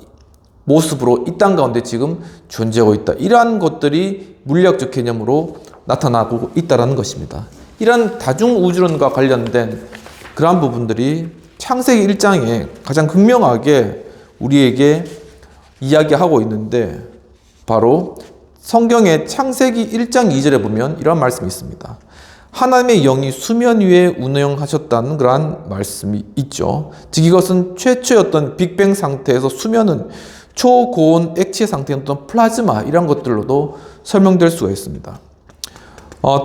모습으로 이 땅 가운데 지금 존재하고 있다. 이러한 것들이 물리학적 개념으로 나타나고 있다는 것입니다. 이러한 다중우주론과 관련된 그러한 부분들이 창세기 1장에 가장 극명하게 우리에게 이야기하고 있는데, 바로 성경의 창세기 1장 2절에 보면 이런 말씀이 있습니다. 하나님의 영이 수면 위에 운행하셨다는 그러한 말씀이 있죠. 즉 이것은 최초의 어떤 빅뱅 상태에서 수면은 초고온 액체 상태의 어떤 플라즈마 이런 것들로도 설명될 수가 있습니다.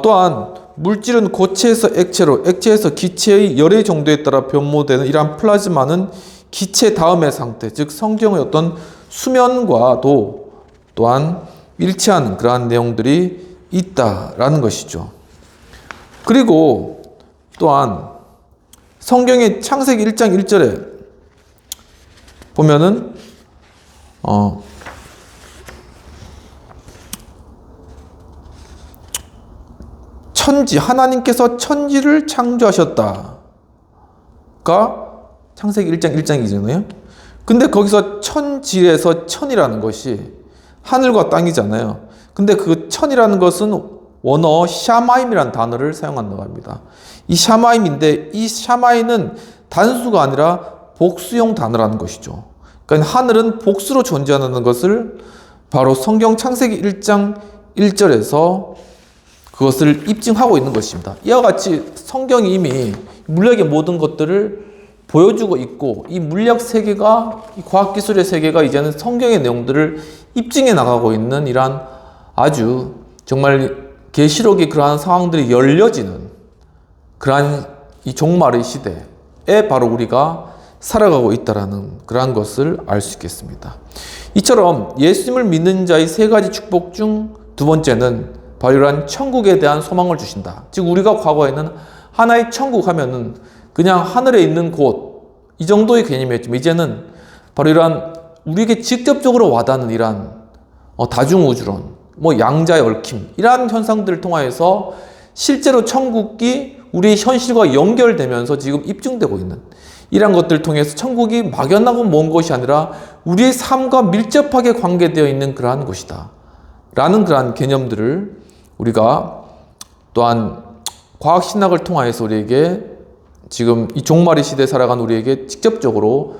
또한 물질은 고체에서 액체로, 액체에서 기체의 열의 정도에 따라 변모되는 이러한 플라즈마는 기체 다음의 상태, 즉 성경의 어떤 수면과도 또한 일치하는 그러한 내용들이 있다라는 것이죠. 그리고 또한 성경의 창세기 1장 1절에 보면은 천지, 하나님께서 천지를 창조하셨다가 창세기 1장 1장이잖아요. 근데 거기서 천지에서 천이라는 것이 하늘과 땅이잖아요. 근데 그 천이라는 것은 원어 샤마임이라는 단어를 사용한다고 합니다. 이 샤마임인데 이 샤마임은 단수가 아니라 복수형 단어라는 것이죠. 그러니까 하늘은 복수로 존재하는 것을 바로 성경 창세기 1장 1절에서 그것을 입증하고 있는 것입니다. 이와 같이 성경이 이미 물리학의 모든 것들을 보여주고 있고, 이 물리학 세계가, 이 과학기술의 세계가 이제는 성경의 내용들을 입증해 나가고 있는 이러한 아주 정말 계시록의 그러한 상황들이 열려지는 그러한 이 종말의 시대에 바로 우리가 살아가고 있다는 그러한 것을 알 수 있겠습니다. 이처럼 예수님을 믿는 자의 세 가지 축복 중 두 번째는 바로 이러한 천국에 대한 소망을 주신다. 즉 우리가 과거에는 하나의 천국 하면은 그냥 하늘에 있는 곳 이 정도의 개념이었지만 이제는 바로 이러한 우리에게 직접적으로 와닿는 이러한 다중우주론, 양자의 얽힘 이러한 현상들을 통하여서 실제로 천국이 우리의 현실과 연결되면서 지금 입증되고 있는 이러한 것들을 통해서 천국이 막연하고 먼 것이 아니라 우리의 삶과 밀접하게 관계되어 있는 그러한 곳이다 라는 그러한 개념들을 우리가 또한 과학신학을 통하여서 우리에게 지금 이 종말의 시대에 살아간 우리에게 직접적으로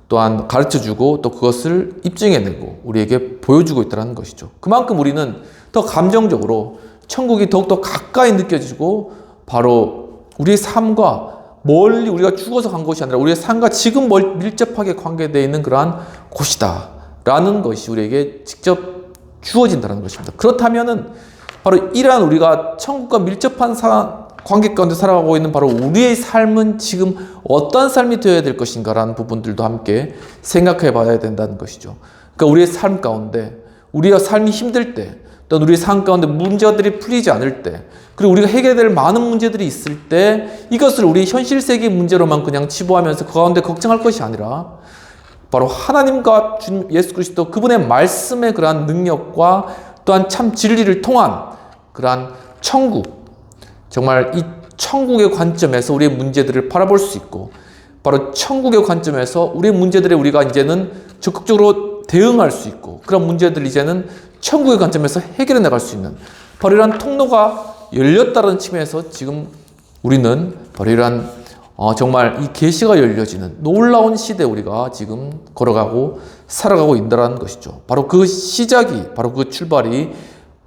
또한 가르쳐주고 또 그것을 입증해내고 우리에게 보여주고 있다는 것이죠. 그만큼 우리는 더 감정적으로 천국이 더욱더 가까이 느껴지고 바로 우리의 삶과 멀리 우리가 죽어서 간 것이 아니라 우리의 삶과 지금 밀접하게 관계되어 있는 그러한 곳이다 라는 것이 우리에게 직접 주어진다는 것입니다. 그렇다면은 바로 이러한 우리가 천국과 밀접한 관계 가운데 살아가고 있는 바로 우리의 삶은 지금 어떤 삶이 되어야 될 것인가라는 부분들도 함께 생각해 봐야 된다는 것이죠. 그러니까 우리의 삶 가운데 우리가 삶이 힘들 때, 또는 우리의 삶 가운데 문제들이 풀리지 않을 때, 그리고 우리가 해결해야 될 많은 문제들이 있을 때 이것을 우리 현실 세계 문제로만 그냥 치부하면서 그 가운데 걱정할 것이 아니라 바로 하나님과 주님 예수 그리스도 그분의 말씀의 그러한 능력과 또한 참 진리를 통한 그러한 천국, 정말 이 천국의 관점에서 우리의 문제들을 바라볼 수 있고 바로 천국의 관점에서 우리의 문제들에 우리가 이제는 적극적으로 대응할 수 있고 그런 문제들을 이제는 천국의 관점에서 해결해 나갈 수 있는 바로 이러한 통로가 열렸다는 측면에서 지금 우리는 바로 이러한 정말 이 계시가 열려지는 놀라운 시대에 우리가 지금 걸어가고 살아가고 있다는 것이죠. 바로 그 시작이, 바로 그 출발이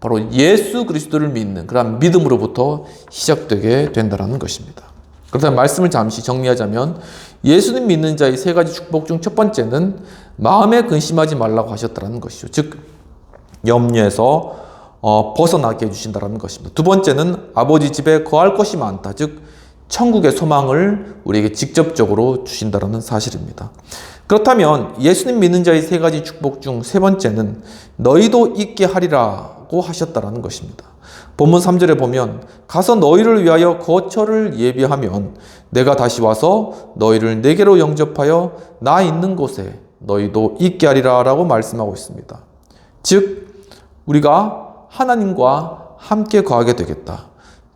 바로 예수 그리스도를 믿는 그런 믿음으로부터 시작되게 된다는 것입니다. 그렇다면 말씀을 잠시 정리하자면 예수님 믿는 자의 세 가지 축복 중 첫 번째는 마음에 근심하지 말라고 하셨다는 것이죠. 즉 염려에서 벗어나게 해주신다는 것입니다. 두 번째는 아버지 집에 거할 것이 많다. 즉 천국의 소망을 우리에게 직접적으로 주신다는 사실입니다. 그렇다면 예수님 믿는 자의 세 가지 축복 중 세 번째는 너희도 있게 하리라고 하셨다는 것입니다. 본문 3절에 보면 가서 너희를 위하여 거처를 예비하면 내가 다시 와서 너희를 내게로 영접하여 나 있는 곳에 너희도 있게 하리라 라고 말씀하고 있습니다. 즉 우리가 하나님과 함께 거하게 되겠다.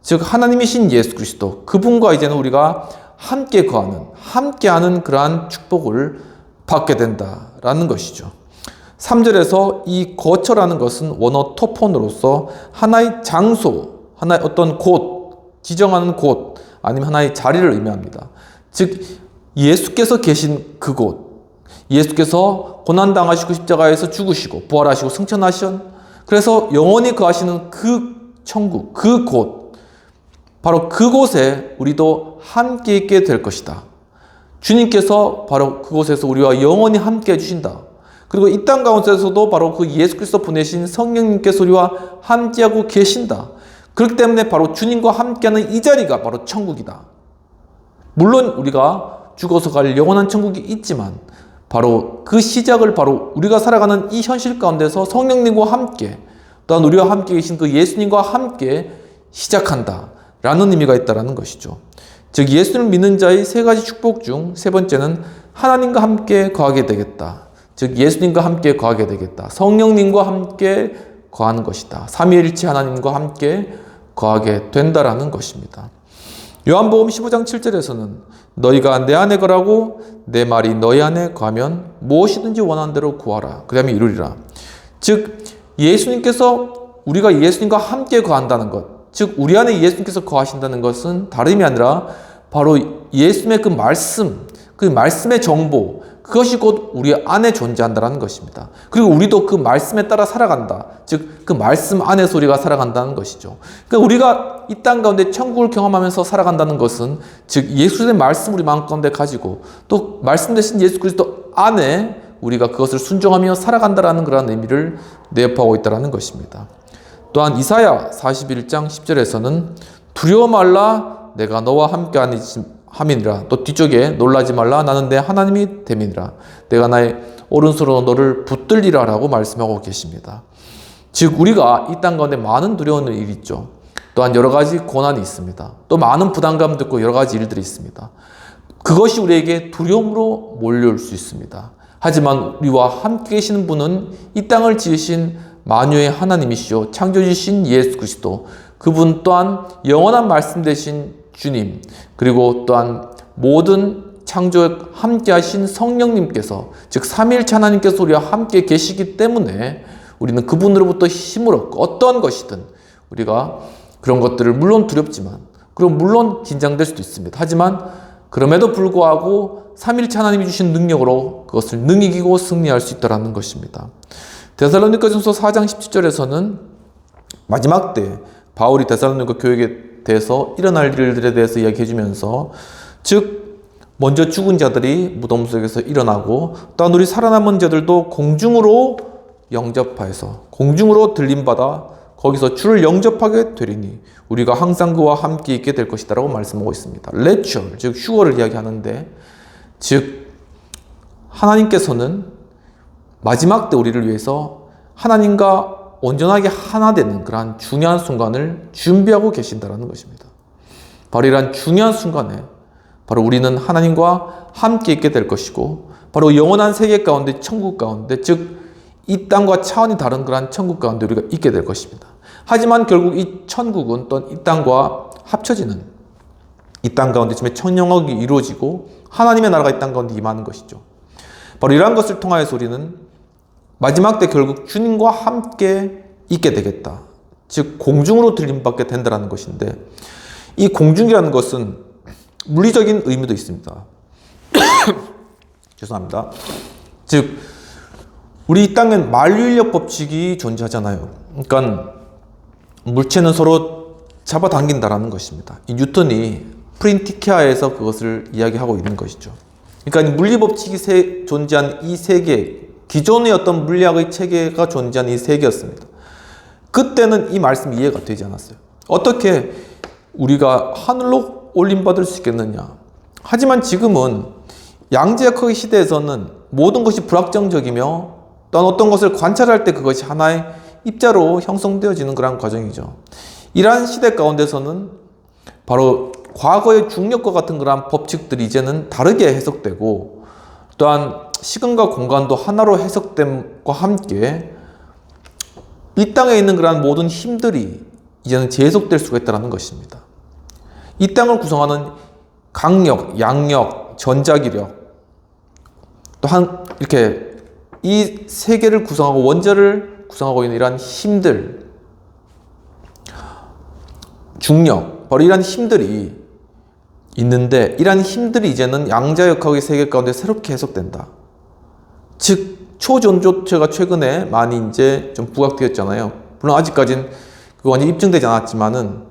즉 하나님이신 예수 그리스도 그분과 이제는 우리가 함께 거하는 함께하는 그러한 축복을 받게 된다라는 것이죠. 3절에서 이 거처라는 것은 원어 토폰으로서 하나의 장소, 하나의 어떤 곳, 지정하는 곳 아니면 하나의 자리를 의미합니다. 즉 예수께서 계신 그곳, 예수께서 고난당하시고 십자가에서 죽으시고 부활하시고 승천하신 그래서 영원히 거하시는 그 천국, 그 곳, 바로 그곳에 우리도 함께 있게 될 것이다. 주님께서 바로 그곳에서 우리와 영원히 함께 해주신다. 그리고 이 땅 가운데서도 바로 그 예수 그리스도 보내신 성령님께서 우리와 함께하고 계신다. 그렇기 때문에 바로 주님과 함께하는 이 자리가 바로 천국이다. 물론 우리가 죽어서 갈 영원한 천국이 있지만 바로 그 시작을 바로 우리가 살아가는 이 현실 가운데서 성령님과 함께 또한 우리와 함께 계신 그 예수님과 함께 시작한다 라는 의미가 있다는 것이죠. 즉 예수를 믿는 자의 세 가지 축복 중 세 번째는 하나님과 함께 거하게 되겠다. 즉 예수님과 함께 거하게 되겠다. 성령님과 함께 거하는 것이다. 삼위일체 하나님과 함께 거하게 된다라는 것입니다. 요한복음 15장 7절에서는 너희가 내 안에 거하고 내 말이 너희 안에 거하면 무엇이든지 원하는 대로 구하라. 그 다음에 이루리라. 즉 예수님께서 우리가 예수님과 함께 거한다는 것, 즉 우리 안에 예수님께서 거하신다는 것은 다름이 아니라 바로 예수님의 그 말씀의 정보, 그것이 곧 우리 안에 존재한다는 것입니다. 그리고 우리도 그 말씀에 따라 살아간다. 즉 그 말씀 안에서 우리가 살아간다는 것이죠. 그러니까 우리가 이 땅 가운데 천국을 경험하면서 살아간다는 것은 즉 예수의 말씀을 우리 마음 가운데 가지고 또 말씀 대신 예수 그리스도 안에 우리가 그것을 순종하며 살아간다는 그런 의미를 내포하고 있다는 것입니다. 또한 이사야 41장 10절에서는 두려워 말라 내가 너와 함께 함이니라. 또 뒤쪽에 놀라지 말라 나는 내 하나님이 됨이니라. 내가 나의 오른손으로 너를 붙들리라 라고 말씀하고 계십니다. 즉 우리가 이 땅 가운데 많은 두려운 일이 있죠. 또한 여러 가지 고난이 있습니다. 또 많은 부담감도 있고 여러 가지 일들이 있습니다. 그것이 우리에게 두려움으로 몰려올 수 있습니다. 하지만 우리와 함께 계시는 분은 이 땅을 지으신 만유의 하나님이시오 창조주신 예수 그리스도 그분 또한 영원한 말씀 되신 주님 그리고 또한 모든 창조에 함께 하신 성령님께서 즉 삼위일체 하나님께서 우리와 함께 계시기 때문에 우리는 그분으로부터 힘을 얻고 어떠한 것이든 우리가 그런 것들을 물론 두렵지만 그럼 물론 긴장될 수도 있습니다. 하지만 그럼에도 불구하고 삼위일체 하나님이 주신 능력으로 그것을 능이기고 승리할 수 있다는 것입니다. 데살로니가전서 4장 17절에서는 마지막 때 바울이 데살로니가 교회에 대해서 일어날 일들에 대해서 이야기해 주면서 즉 먼저 죽은 자들이 무덤 속에서 일어나고 또한 우리 살아남은 자들도 공중으로 영접하여서 공중으로 들림받아 거기서 주를 영접하게 되리니 우리가 항상 그와 함께 있게 될 것이다 라고 말씀하고 있습니다. 레츄얼 즉 휴거를 이야기하는데 즉 하나님께서는 마지막 때 우리를 위해서 하나님과 온전하게 하나 되는 그러한 중요한 순간을 준비하고 계신다는 것입니다. 바로 이러한 중요한 순간에 바로 우리는 하나님과 함께 있게 될 것이고 바로 영원한 세계 가운데 천국 가운데 즉 이 땅과 차원이 다른 그러한 천국 가운데 우리가 있게 될 것입니다. 하지만 결국 이 천국은 또 이 땅과 합쳐지는 이 땅 가운데 지금 천영억이 이루어지고 하나님의 나라가 이 땅 가운데 임하는 것이죠. 바로 이러한 것을 통하여서 우리는 마지막 때 결국 주님과 함께 있게 되겠다. 즉 공중으로 들림받게 된다는 것인데 이 공중이라는 것은 물리적인 의미도 있습니다. 죄송합니다. 즉 우리 이 땅엔 만류인력 법칙이 존재하잖아요. 그러니까 물체는 서로 잡아당긴다라는 것입니다. 이 뉴턴이 프린티키아에서 그것을 이야기하고 있는 것이죠. 그러니까 물리 법칙이 존재한 이 세계, 기존의 어떤 물리학의 체계가 존재한 이 세계였습니다. 그때는 이 말씀이 이해가 되지 않았어요. 어떻게 우리가 하늘로 올림받을 수 있겠느냐. 하지만 지금은 양자역학의 시대에서는 모든 것이 불확정적이며 또한 어떤 것을 관찰할 때 그것이 하나의 입자로 형성되어지는 그런 과정이죠. 이러한 시대 가운데서는 바로 과거의 중력과 같은 그런 법칙들이 이제는 다르게 해석되고 또한 시간과 공간도 하나로 해석됨과 함께 이 땅에 있는 그러한 모든 힘들이 이제는 재해석될 수가 있다는 것입니다. 이 땅을 구성하는 강력, 양력, 전자기력 또한 이렇게 이 세계를 구성하고 원자를 구성하고 있는 이러한 힘들, 중력, 바로 이러한 힘들이 있는데 이러한 힘들이 이제는 양자역학의 세계 가운데 새롭게 해석된다. 즉 초전조체가 최근에 많이 이제 좀 부각되었잖아요. 물론 아직까지는 그거 완전히 입증되지 않았지만은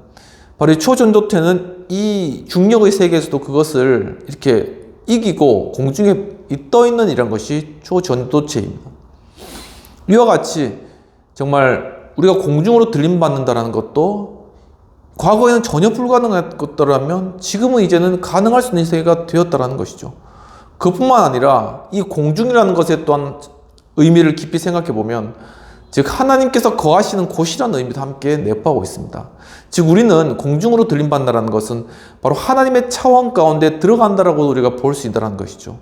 바로 이 초전조체는 이 중력의 세계에서도 그것을 이렇게 이기고 공중에 떠 있는 이런 것이 초전도체입니다. 이와 같이 정말 우리가 공중으로 들림받는다는 것도 과거에는 전혀 불가능한 것더라면 지금은 이제는 가능할 수 있는 세계가 되었다는 것이죠. 그뿐만 아니라 이 공중이라는 것에 또한 의미를 깊이 생각해 보면 즉 하나님께서 거하시는 곳이라는 의미도 함께 내포하고 있습니다. 즉 우리는 공중으로 들림받는다는 것은 바로 하나님의 차원 가운데 들어간다라고 우리가 볼 수 있다는 것이죠.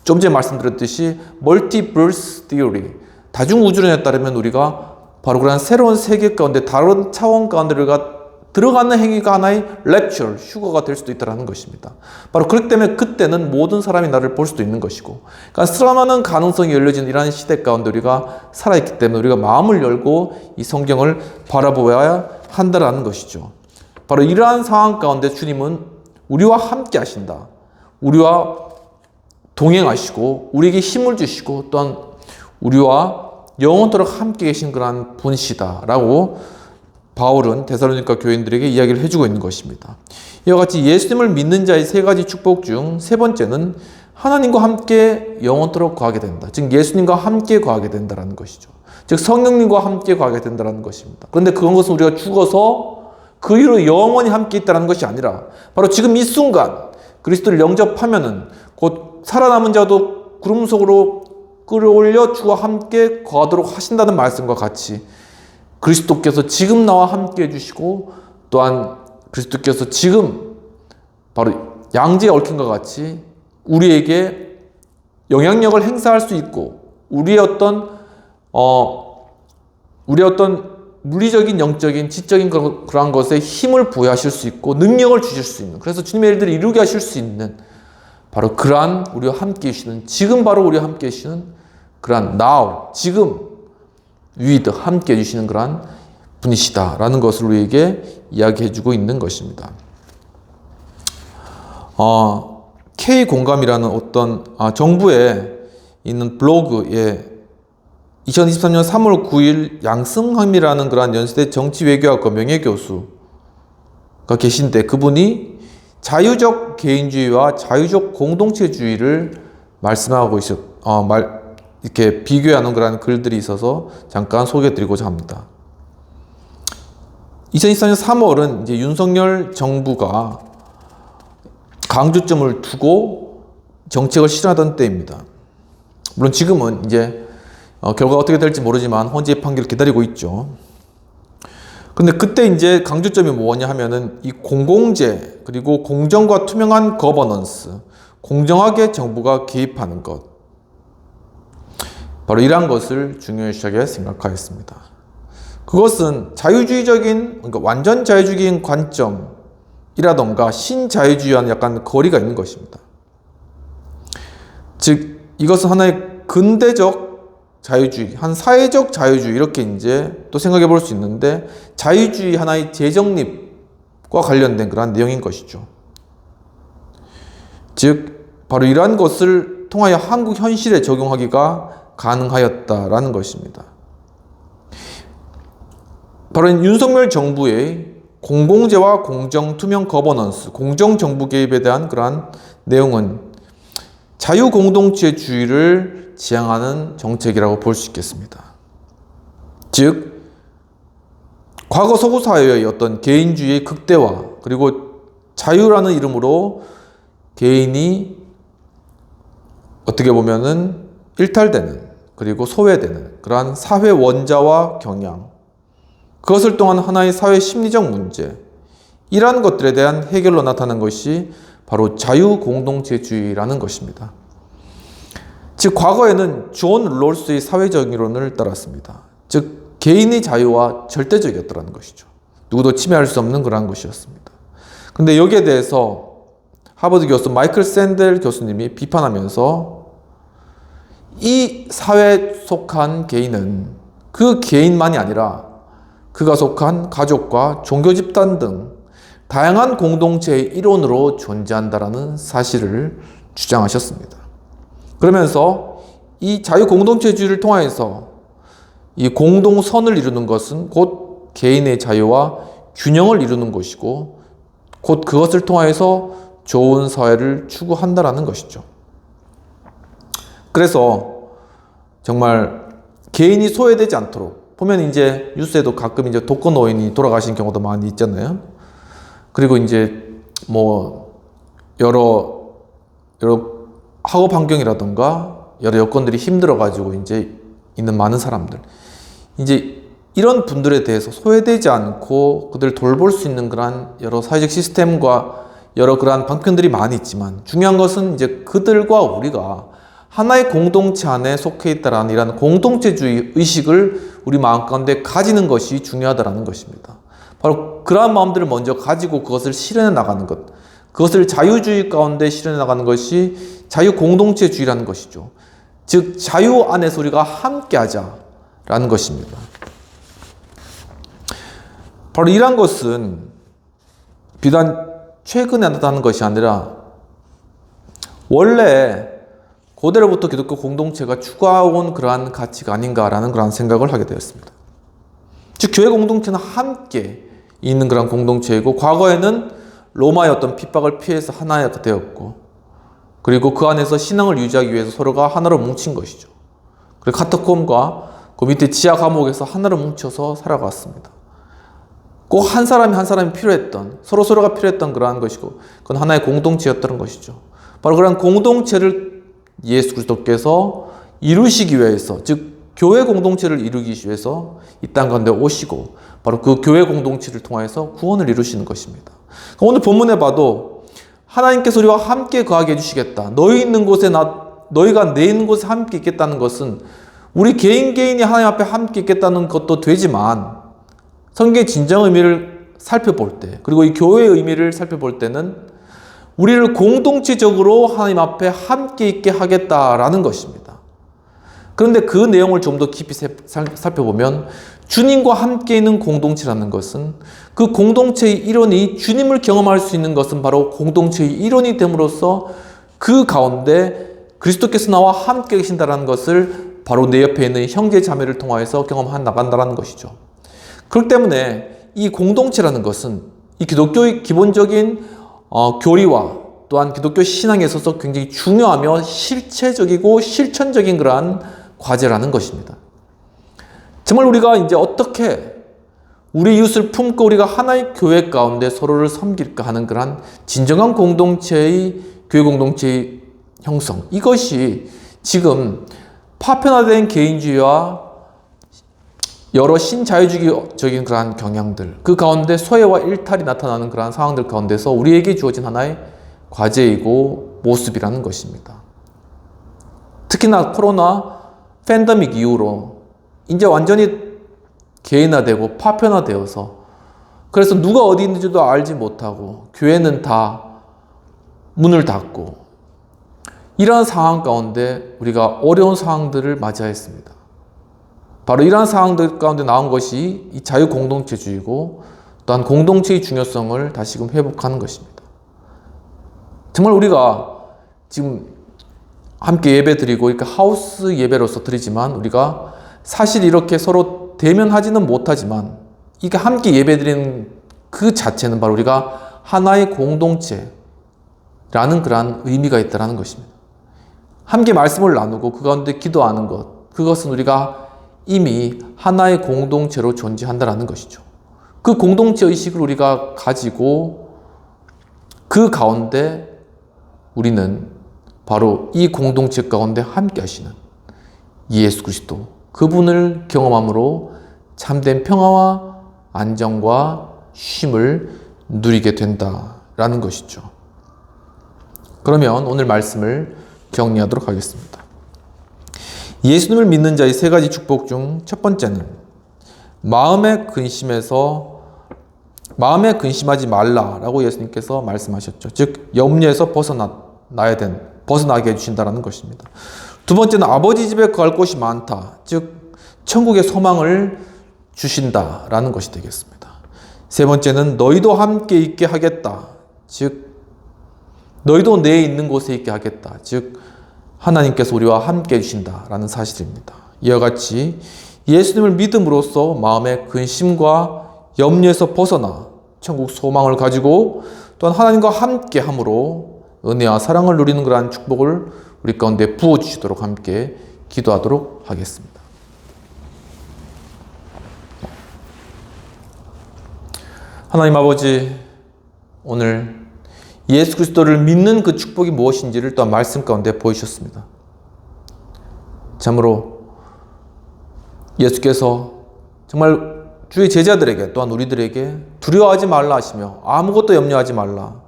좀 전에 말씀드렸듯이 멀티버스 티어리, 다중우주론에 따르면 우리가 바로 그런 새로운 세계 가운데 다른 차원 가운데 우리가 들어가는 행위가 하나의 랩처, 휴거가 될 수도 있다는 것입니다. 바로 그렇기 때문에 그때는 모든 사람이 나를 볼 수도 있는 것이고, 그러니까 수많은 가능성이 열려진 이러한 시대 가운데 우리가 살아있기 때문에 우리가 마음을 열고 이 성경을 바라보아야 한다는 것이죠. 바로 이러한 상황 가운데 주님은 우리와 함께 하신다. 우리와 동행하시고 우리에게 힘을 주시고 또한 우리와 영원토록 함께 계신 그러한 분이시다라고 바울은 데살로니가 교인들에게 이야기를 해주고 있는 것입니다. 이와 같이 예수님을 믿는 자의 세 가지 축복 중 세 번째는 하나님과 함께 영원토록 거하게 된다. 즉 예수님과 함께 거하게 된다는 것이죠. 즉 성령님과 함께 거하게 된다는 것입니다. 그런데 그것은 우리가 죽어서 그 이후로 영원히 함께 있다는 것이 아니라 바로 지금 이 순간 그리스도를 영접하면은 곧 살아남은 자도 구름 속으로 끌어올려 주와 함께 거하도록 하신다는 말씀과 같이 그리스도께서 지금 나와 함께 해주시고 또한 그리스도께서 지금 바로 양지에 얽힌 것 같이 우리에게 영향력을 행사할 수 있고 우리의 어떤 물리적인, 영적인, 지적인 그러한 것에 힘을 부여하실 수 있고 능력을 주실 수 있는, 그래서 주님의 일들을 이루게 하실 수 있는 바로 그러한 우리와 함께 계시는, 지금 바로 우리와 함께 계시는 그러한 now, 지금 with 함께 해주시는 그러한 분이시다라는 것을 우리에게 이야기해주고 있는 것입니다. K공감이라는 어떤 정부에 있는 블로그에 2023년 3월 9일 양승함이라는 그러한 연세대 정치외교학과 명예교수가 계신데 그분이 자유적 개인주의와 자유적 공동체주의를 말씀하고 이렇게 비교하는 그런 글들이 있어서 잠깐 소개해드리고자 합니다. 2024년 3월은 이제 윤석열 정부가 강조점을 두고 정책을 실현하던 때입니다. 물론 지금은 이제 결과가 어떻게 될지 모르지만 헌재의 판결을 기다리고 있죠. 근데 그때 이제 강조점이 뭐냐 하면은 이 공공재 그리고 공정과 투명한 거버넌스, 공정하게 정부가 개입하는 것, 바로 이러한 것을 중요시하게 생각하였습니다. 그것은 자유주의적인, 그러니까 완전 자유주의적인 관점이라던가 신자유주의와는 약간 거리가 있는 것입니다. 즉 이것은 하나의 근대적 자유주의, 한 사회적 자유주의 이렇게 이제 또 생각해 볼 수 있는데 자유주의 하나의 재정립과 관련된 그러한 내용인 것이죠. 즉 바로 이러한 것을 통하여 한국 현실에 적용하기가 가능하였다라는 것입니다. 바로 윤석열 정부의 공공재와 공정투명 거버넌스, 공정정부 개입에 대한 그러한 내용은 자유공동체주의를 지향하는 정책이라고 볼 수 있겠습니다. 즉 과거 서구 사회의 어떤 개인주의의 극대화, 그리고 자유라는 이름으로 개인이 어떻게 보면은 일탈되는, 그리고 소외되는 그러한 사회 원자와 경향, 그것을 통한 하나의 사회 심리적 문제, 이러한 것들에 대한 해결로 나타난 것이 바로 자유공동체주의라는 것입니다. 즉 과거에는 존 롤스의 사회적 이론을 따랐습니다. 즉 개인의 자유와 절대적이었다는 것이죠. 누구도 침해할 수 없는 그러한 것이었습니다. 그런데 여기에 대해서 하버드 교수 마이클 샌델 교수님이 비판하면서 이 사회에 속한 개인은 그 개인만이 아니라 그가 속한 가족과 종교 집단 등 다양한 공동체의 일원으로 존재한다라는 사실을 주장하셨습니다. 그러면서 이 자유공동체주의를 통해서 이 공동선을 이루는 것은 곧 개인의 자유와 균형을 이루는 것이고 곧 그것을 통해서 좋은 사회를 추구한다라는 것이죠. 그래서 정말 개인이 소외되지 않도록, 보면 이제 뉴스에도 가끔 이제 독거노인이 돌아가신 경우도 많이 있잖아요. 그리고 이제 뭐 여러 학업 환경이라던가 여러 여건들이 힘들어가지고 이제 있는 많은 사람들, 이제 이런 분들에 대해서 소외되지 않고 그들 돌볼 수 있는 그러한 여러 사회적 시스템과 여러 그러한 방편들이 많이 있지만 중요한 것은 이제 그들과 우리가 하나의 공동체 안에 속해 있다라는 이런 공동체주의 의식을 우리 마음 가운데 가지는 것이 중요하다라는 것입니다. 바로 그러한 마음들을 먼저 가지고 그것을 실현해 나가는 것, 그것을 자유주의 가운데 실현해 나가는 것이 자유공동체주의라는 것이죠. 즉 자유 안에서 우리가 함께 하자라는 것입니다. 바로 이러한 것은 비단 최근에 나타나는 것이 아니라 원래 고대로부터 기독교 공동체가 추구해온 그러한 가치가 아닌가라는 그런 생각을 하게 되었습니다. 즉 교회 공동체는 함께 있는 그런 공동체이고 과거에는 로마의 어떤 핍박을 피해서 하나가 되었고 그리고 그 안에서 신앙을 유지하기 위해서 서로가 하나로 뭉친 것이죠. 그리고 카타콤과 그 밑에 지하 감옥에서 하나로 뭉쳐서 살아갔습니다. 꼭 한 사람이 필요했던, 서로가 필요했던 그러한 것이고 그건 하나의 공동체였던 것이죠. 바로 그런 공동체를 예수 그리스도께서 이루시기 위해서, 즉 교회 공동체를 이루기 위해서 이 땅 가운데 오시고 바로 그 교회 공동체를 통해서 구원을 이루시는 것입니다. 오늘 본문에 봐도 하나님께서 우리와 함께 거하게 해주시겠다. 너희 있는 곳에 너희가 내 있는 곳에 함께 있겠다는 것은 우리 개인이 하나님 앞에 함께 있겠다는 것도 되지만 성경의 진정 의미를 살펴볼 때, 그리고 이 교회의 의미를 살펴볼 때는 우리를 공동체적으로 하나님 앞에 함께 있게 하겠다라는 것입니다. 그런데 그 내용을 좀 더 깊이 살펴보면 주님과 함께 있는 공동체라는 것은 그 공동체의 일원이 주님을 경험할 수 있는 것은 바로 공동체의 일원이 됨으로써 그 가운데 그리스도께서 나와 함께 계신다는 것을 바로 내 옆에 있는 형제 자매를 통하여서 경험해 나간다는 것이죠. 그렇기 때문에 이 공동체라는 것은 이 기독교의 기본적인 교리와 또한 기독교 신앙에 있어서 굉장히 중요하며 실체적이고 실천적인 그러한 과제라는 것입니다. 정말 우리가 이제 어떻게 우리 이웃을 품고 우리가 하나의 교회 가운데 서로를 섬길까 하는 그러한 진정한 공동체의 교회 공동체의 형성, 이것이 지금 파편화된 개인주의와 여러 신자유주의적인 그러한 경향들, 그 가운데 소외와 일탈이 나타나는 그러한 상황들 가운데서 우리에게 주어진 하나의 과제이고 모습이라는 것입니다. 특히나 코로나 팬데믹 이후로 이제 완전히 개인화되고 파편화되어서 그래서 누가 어디 있는지도 알지 못하고 교회는 다 문을 닫고 이러한 상황 가운데 우리가 어려운 상황들을 맞이하였습니다. 바로 이러한 상황들 가운데 나온 것이 이 자유공동체주의고 또한 공동체의 중요성을 다시금 회복하는 것입니다. 정말 우리가 지금 함께 예배 드리고 이렇게 하우스 예배로서 드리지만 우리가 사실 이렇게 서로 대면하지는 못하지만 이게 함께 예배 드리는 그 자체는 바로 우리가 하나의 공동체라는 그러한 의미가 있다는 것입니다. 함께 말씀을 나누고 그 가운데 기도하는 것, 그것은 우리가 이미 하나의 공동체로 존재한다는 것이죠. 그 공동체 의식을 우리가 가지고 그 가운데 우리는 바로 이 공동체 가운데 함께 하시는 예수 그리스도, 그분을 경험함으로 참된 평화와 안정과 쉼을 누리게 된다라는 것이죠. 그러면 오늘 말씀을 정리하도록 하겠습니다. 예수님을 믿는 자의 세 가지 축복 중 첫 번째는 마음에 근심하지 말라라고 예수님께서 말씀하셨죠. 즉 염려에서 벗어나게 해주신다는 것입니다. 두 번째는 아버지 집에 거할 곳이 많다. 즉 천국의 소망을 주신다라는 것이 되겠습니다. 세 번째는 너희도 함께 있게 하겠다. 즉 너희도 내 있는 곳에 있게 하겠다. 즉 하나님께서 우리와 함께 해주신다라는 사실입니다. 이와 같이 예수님을 믿음으로써 마음의 근심과 염려에서 벗어나 천국 소망을 가지고 또한 하나님과 함께 함으로 은혜와 사랑을 누리는 그러한 축복을 우리 가운데 부어주시도록 함께 기도하도록 하겠습니다. 하나님 아버지, 오늘 예수 그리스도를 믿는 그 축복이 무엇인지를 또한 말씀 가운데 보이셨습니다. 참으로 예수께서 정말 주의 제자들에게 또한 우리들에게 두려워하지 말라 하시며 아무것도 염려하지 말라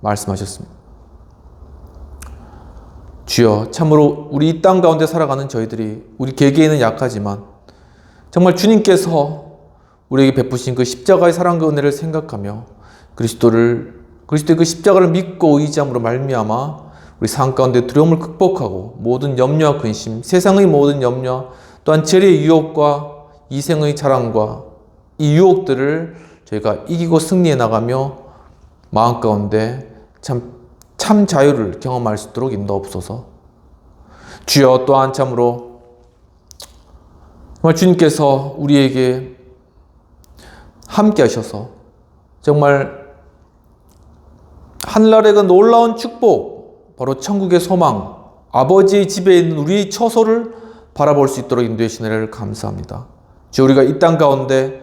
말씀하셨습니다. 주여, 참으로 우리 이 땅 가운데 살아가는 저희들이 우리 개개인은 약하지만 정말 주님께서 우리에게 베푸신 그 십자가의 사랑과 은혜를 생각하며 그리스도의 그 십자가를 믿고 의지함으로 말미암아 우리 삶 가운데 두려움을 극복하고 모든 염려와 근심, 세상의 모든 염려, 또한 재리의 유혹과 이생의 자랑과 이 유혹들을 저희가 이기고 승리해 나가며 마음 가운데 참 자유를 경험할 수 있도록 인도하옵소서. 주여, 또한 참으로 정말 주님께서 우리에게 함께 하셔서 정말 하늘나라의 그 놀라운 축복, 바로 천국의 소망, 아버지의 집에 있는 우리의 처소를 바라볼 수 있도록 인도해 주신 은혜를 감사합니다. 주여, 우리가 이 땅 가운데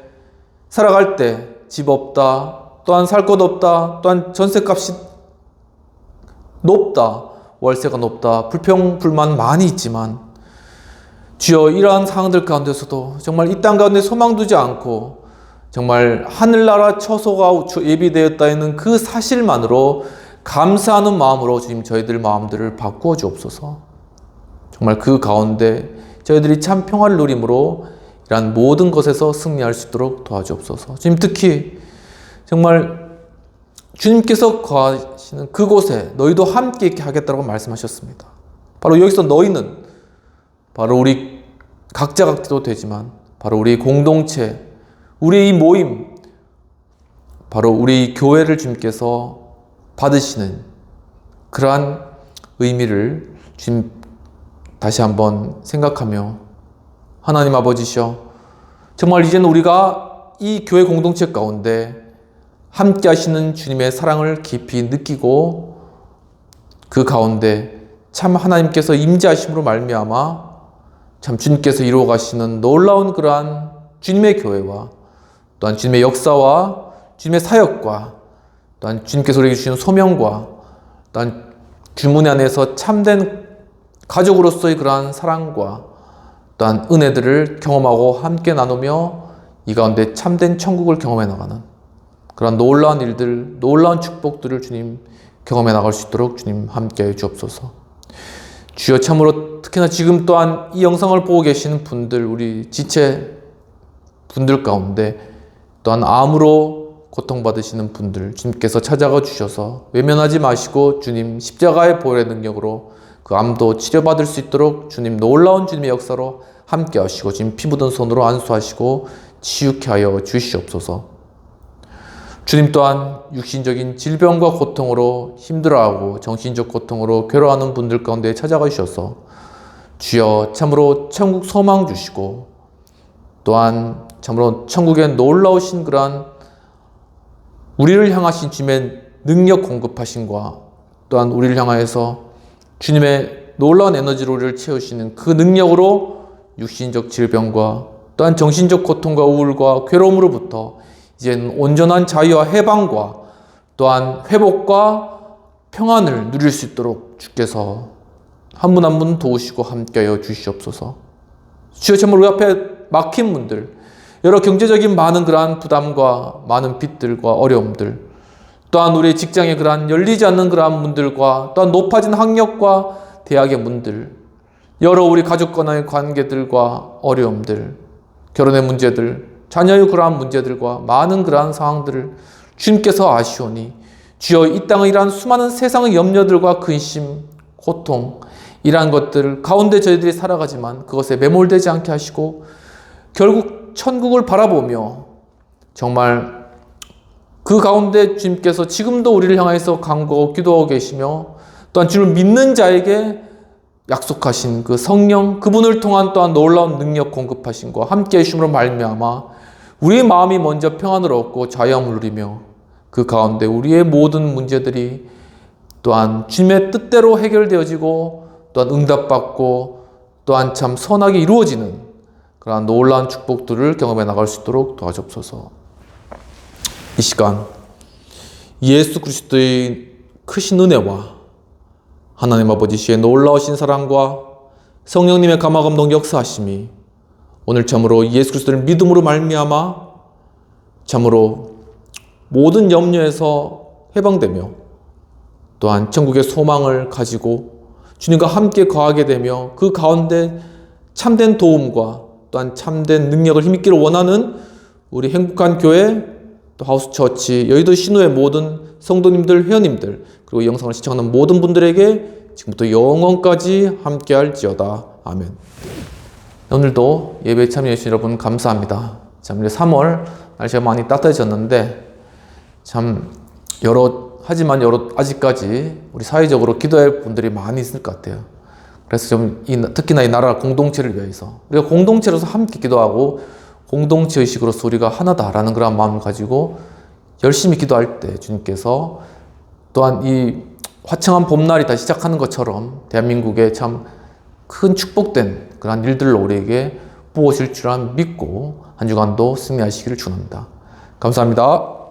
살아갈 때 집 없다, 또한 살 곳 없다, 또한 전세값이 높다, 월세가 높다, 불평불만 많이 있지만 주여, 이러한 상황들 가운데서도 정말 이 땅 가운데 소망 두지 않고 정말 하늘나라 처소가 예비되었다 있는 그 사실만으로 감사하는 마음으로 주님 저희들 마음들을 바꾸어 주옵소서. 정말 그 가운데 저희들이 참 평화를 누림으로 이러한 모든 것에서 승리할 수 있도록 도와주옵소서. 주님, 특히 정말 주님께서 거하시는 그곳에 너희도 함께 있게 하겠다고 말씀하셨습니다. 바로 여기서 너희는 바로 우리 각자도 되지만 바로 우리 공동체, 우리 이 모임, 바로 우리 교회를 주님께서 받으시는 그러한 의미를 주님 다시 한번 생각하며 하나님 아버지시여, 정말 이제는 우리가 이 교회 공동체 가운데 함께 하시는 주님의 사랑을 깊이 느끼고 그 가운데 참 하나님께서 임재하심으로 말미암아 참 주님께서 이루어 가시는 놀라운 그러한 주님의 교회와 또한 주님의 역사와 주님의 사역과 또한 주님께서 우리에게 주시는 소명과 또한 주문 안에서 참된 가족으로서의 그러한 사랑과 또한 은혜들을 경험하고 함께 나누며 이 가운데 참된 천국을 경험해 나가는 그런 놀라운 일들, 놀라운 축복들을 주님 경험해 나갈 수 있도록 주님 함께해 주옵소서. 주여, 참으로 특히나 지금 또한 이 영상을 보고 계시는 분들, 우리 지체 분들 가운데 또한 암으로 고통받으시는 분들 주님께서 찾아가 주셔서 외면하지 마시고 주님 십자가의 보혈의 능력으로 그 암도 치료받을 수 있도록 주님 놀라운 주님의 역사로 함께 하시고 주님 피 묻은 손으로 안수하시고 치유케 하여 주시옵소서. 주님 또한 육신적인 질병과 고통으로 힘들어하고 정신적 고통으로 괴로워하는 분들 가운데 찾아가 주셔서 주여 참으로 천국 소망 주시고 또한 참으로 천국에 놀라우신 그러한 우리를 향하신 주님의 능력 공급하심과 또한 우리를 향하여서 주님의 놀라운 에너지로 우리를 채우시는 그 능력으로 육신적 질병과 또한 정신적 고통과 우울과 괴로움으로부터 이제는 온전한 자유와 해방과 또한 회복과 평안을 누릴 수 있도록 주께서 한 분 한 분 도우시고 함께하여 주시옵소서. 주여 참으로 우리 앞에 막힌 분들, 여러 경제적인 많은 그러한 부담과 많은 빚들과 어려움들, 또한 우리 직장의 그러한 열리지 않는 그러한 문들과 또한 높아진 학력과 대학의 문들, 여러 우리 가족 간의 관계들과 어려움들, 결혼의 문제들, 자녀의 그러한 문제들과 많은 그러한 상황들을 주님께서 아시오니 주여 이 땅의 이러한 수많은 세상의 염려들과 근심, 고통 이러한 것들 가운데 저희들이 살아가지만 그것에 매몰되지 않게 하시고 결국 천국을 바라보며 정말 그 가운데 주님께서 지금도 우리를 향해서 간구하고 기도하고 계시며 또한 주를 믿는 자에게 약속하신 그 성령 그분을 통한 또한 놀라운 능력 공급하심과 함께 해주심으로 말미암아 우리의 마음이 먼저 평안을 얻고 자유함을 누리며 그 가운데 우리의 모든 문제들이 또한 주님의 뜻대로 해결되어지고 또한 응답받고 또한 참 선하게 이루어지는 그러한 놀라운 축복들을 경험해 나갈 수 있도록 도와주옵소서. 이 시간 예수 그리스도의 크신 은혜와 하나님 아버지의 놀라우신 사랑과 성령님의 감화감동 역사하심이 오늘 참으로 예수 그리스도를 믿음으로 말미암아 참으로 모든 염려에서 해방되며 또한 천국의 소망을 가지고 주님과 함께 거하게 되며 그 가운데 참된 도움과 또한 참된 능력을 힘입기를 원하는 우리 행복한 교회 또 하우스처치 여의도 신호의 모든 성도님들 회원님들 그리고 이 영상을 시청하는 모든 분들에게 지금부터 영원까지 함께할지어다. 아멘. 오늘도 예배에 참여해주신 여러분 감사합니다. 참 이제 3월 날씨가 많이 따뜻해졌는데 참 하지만 아직까지 우리 사회적으로 기도할 분들이 많이 있을 것 같아요. 그래서 좀 특히나 이 나라 공동체를 위해서 우리가 공동체로서 함께 기도하고 공동체 의식으로서 우리가 하나다라는 그런 마음을 가지고 열심히 기도할 때 주님께서 또한 이 화창한 봄날이 다시 시작하는 것처럼 대한민국에 참 큰 축복된 그런 일들로 우리에게 부어질 줄 믿고 한 주간도 승리하시기를 축원합니다. 감사합니다.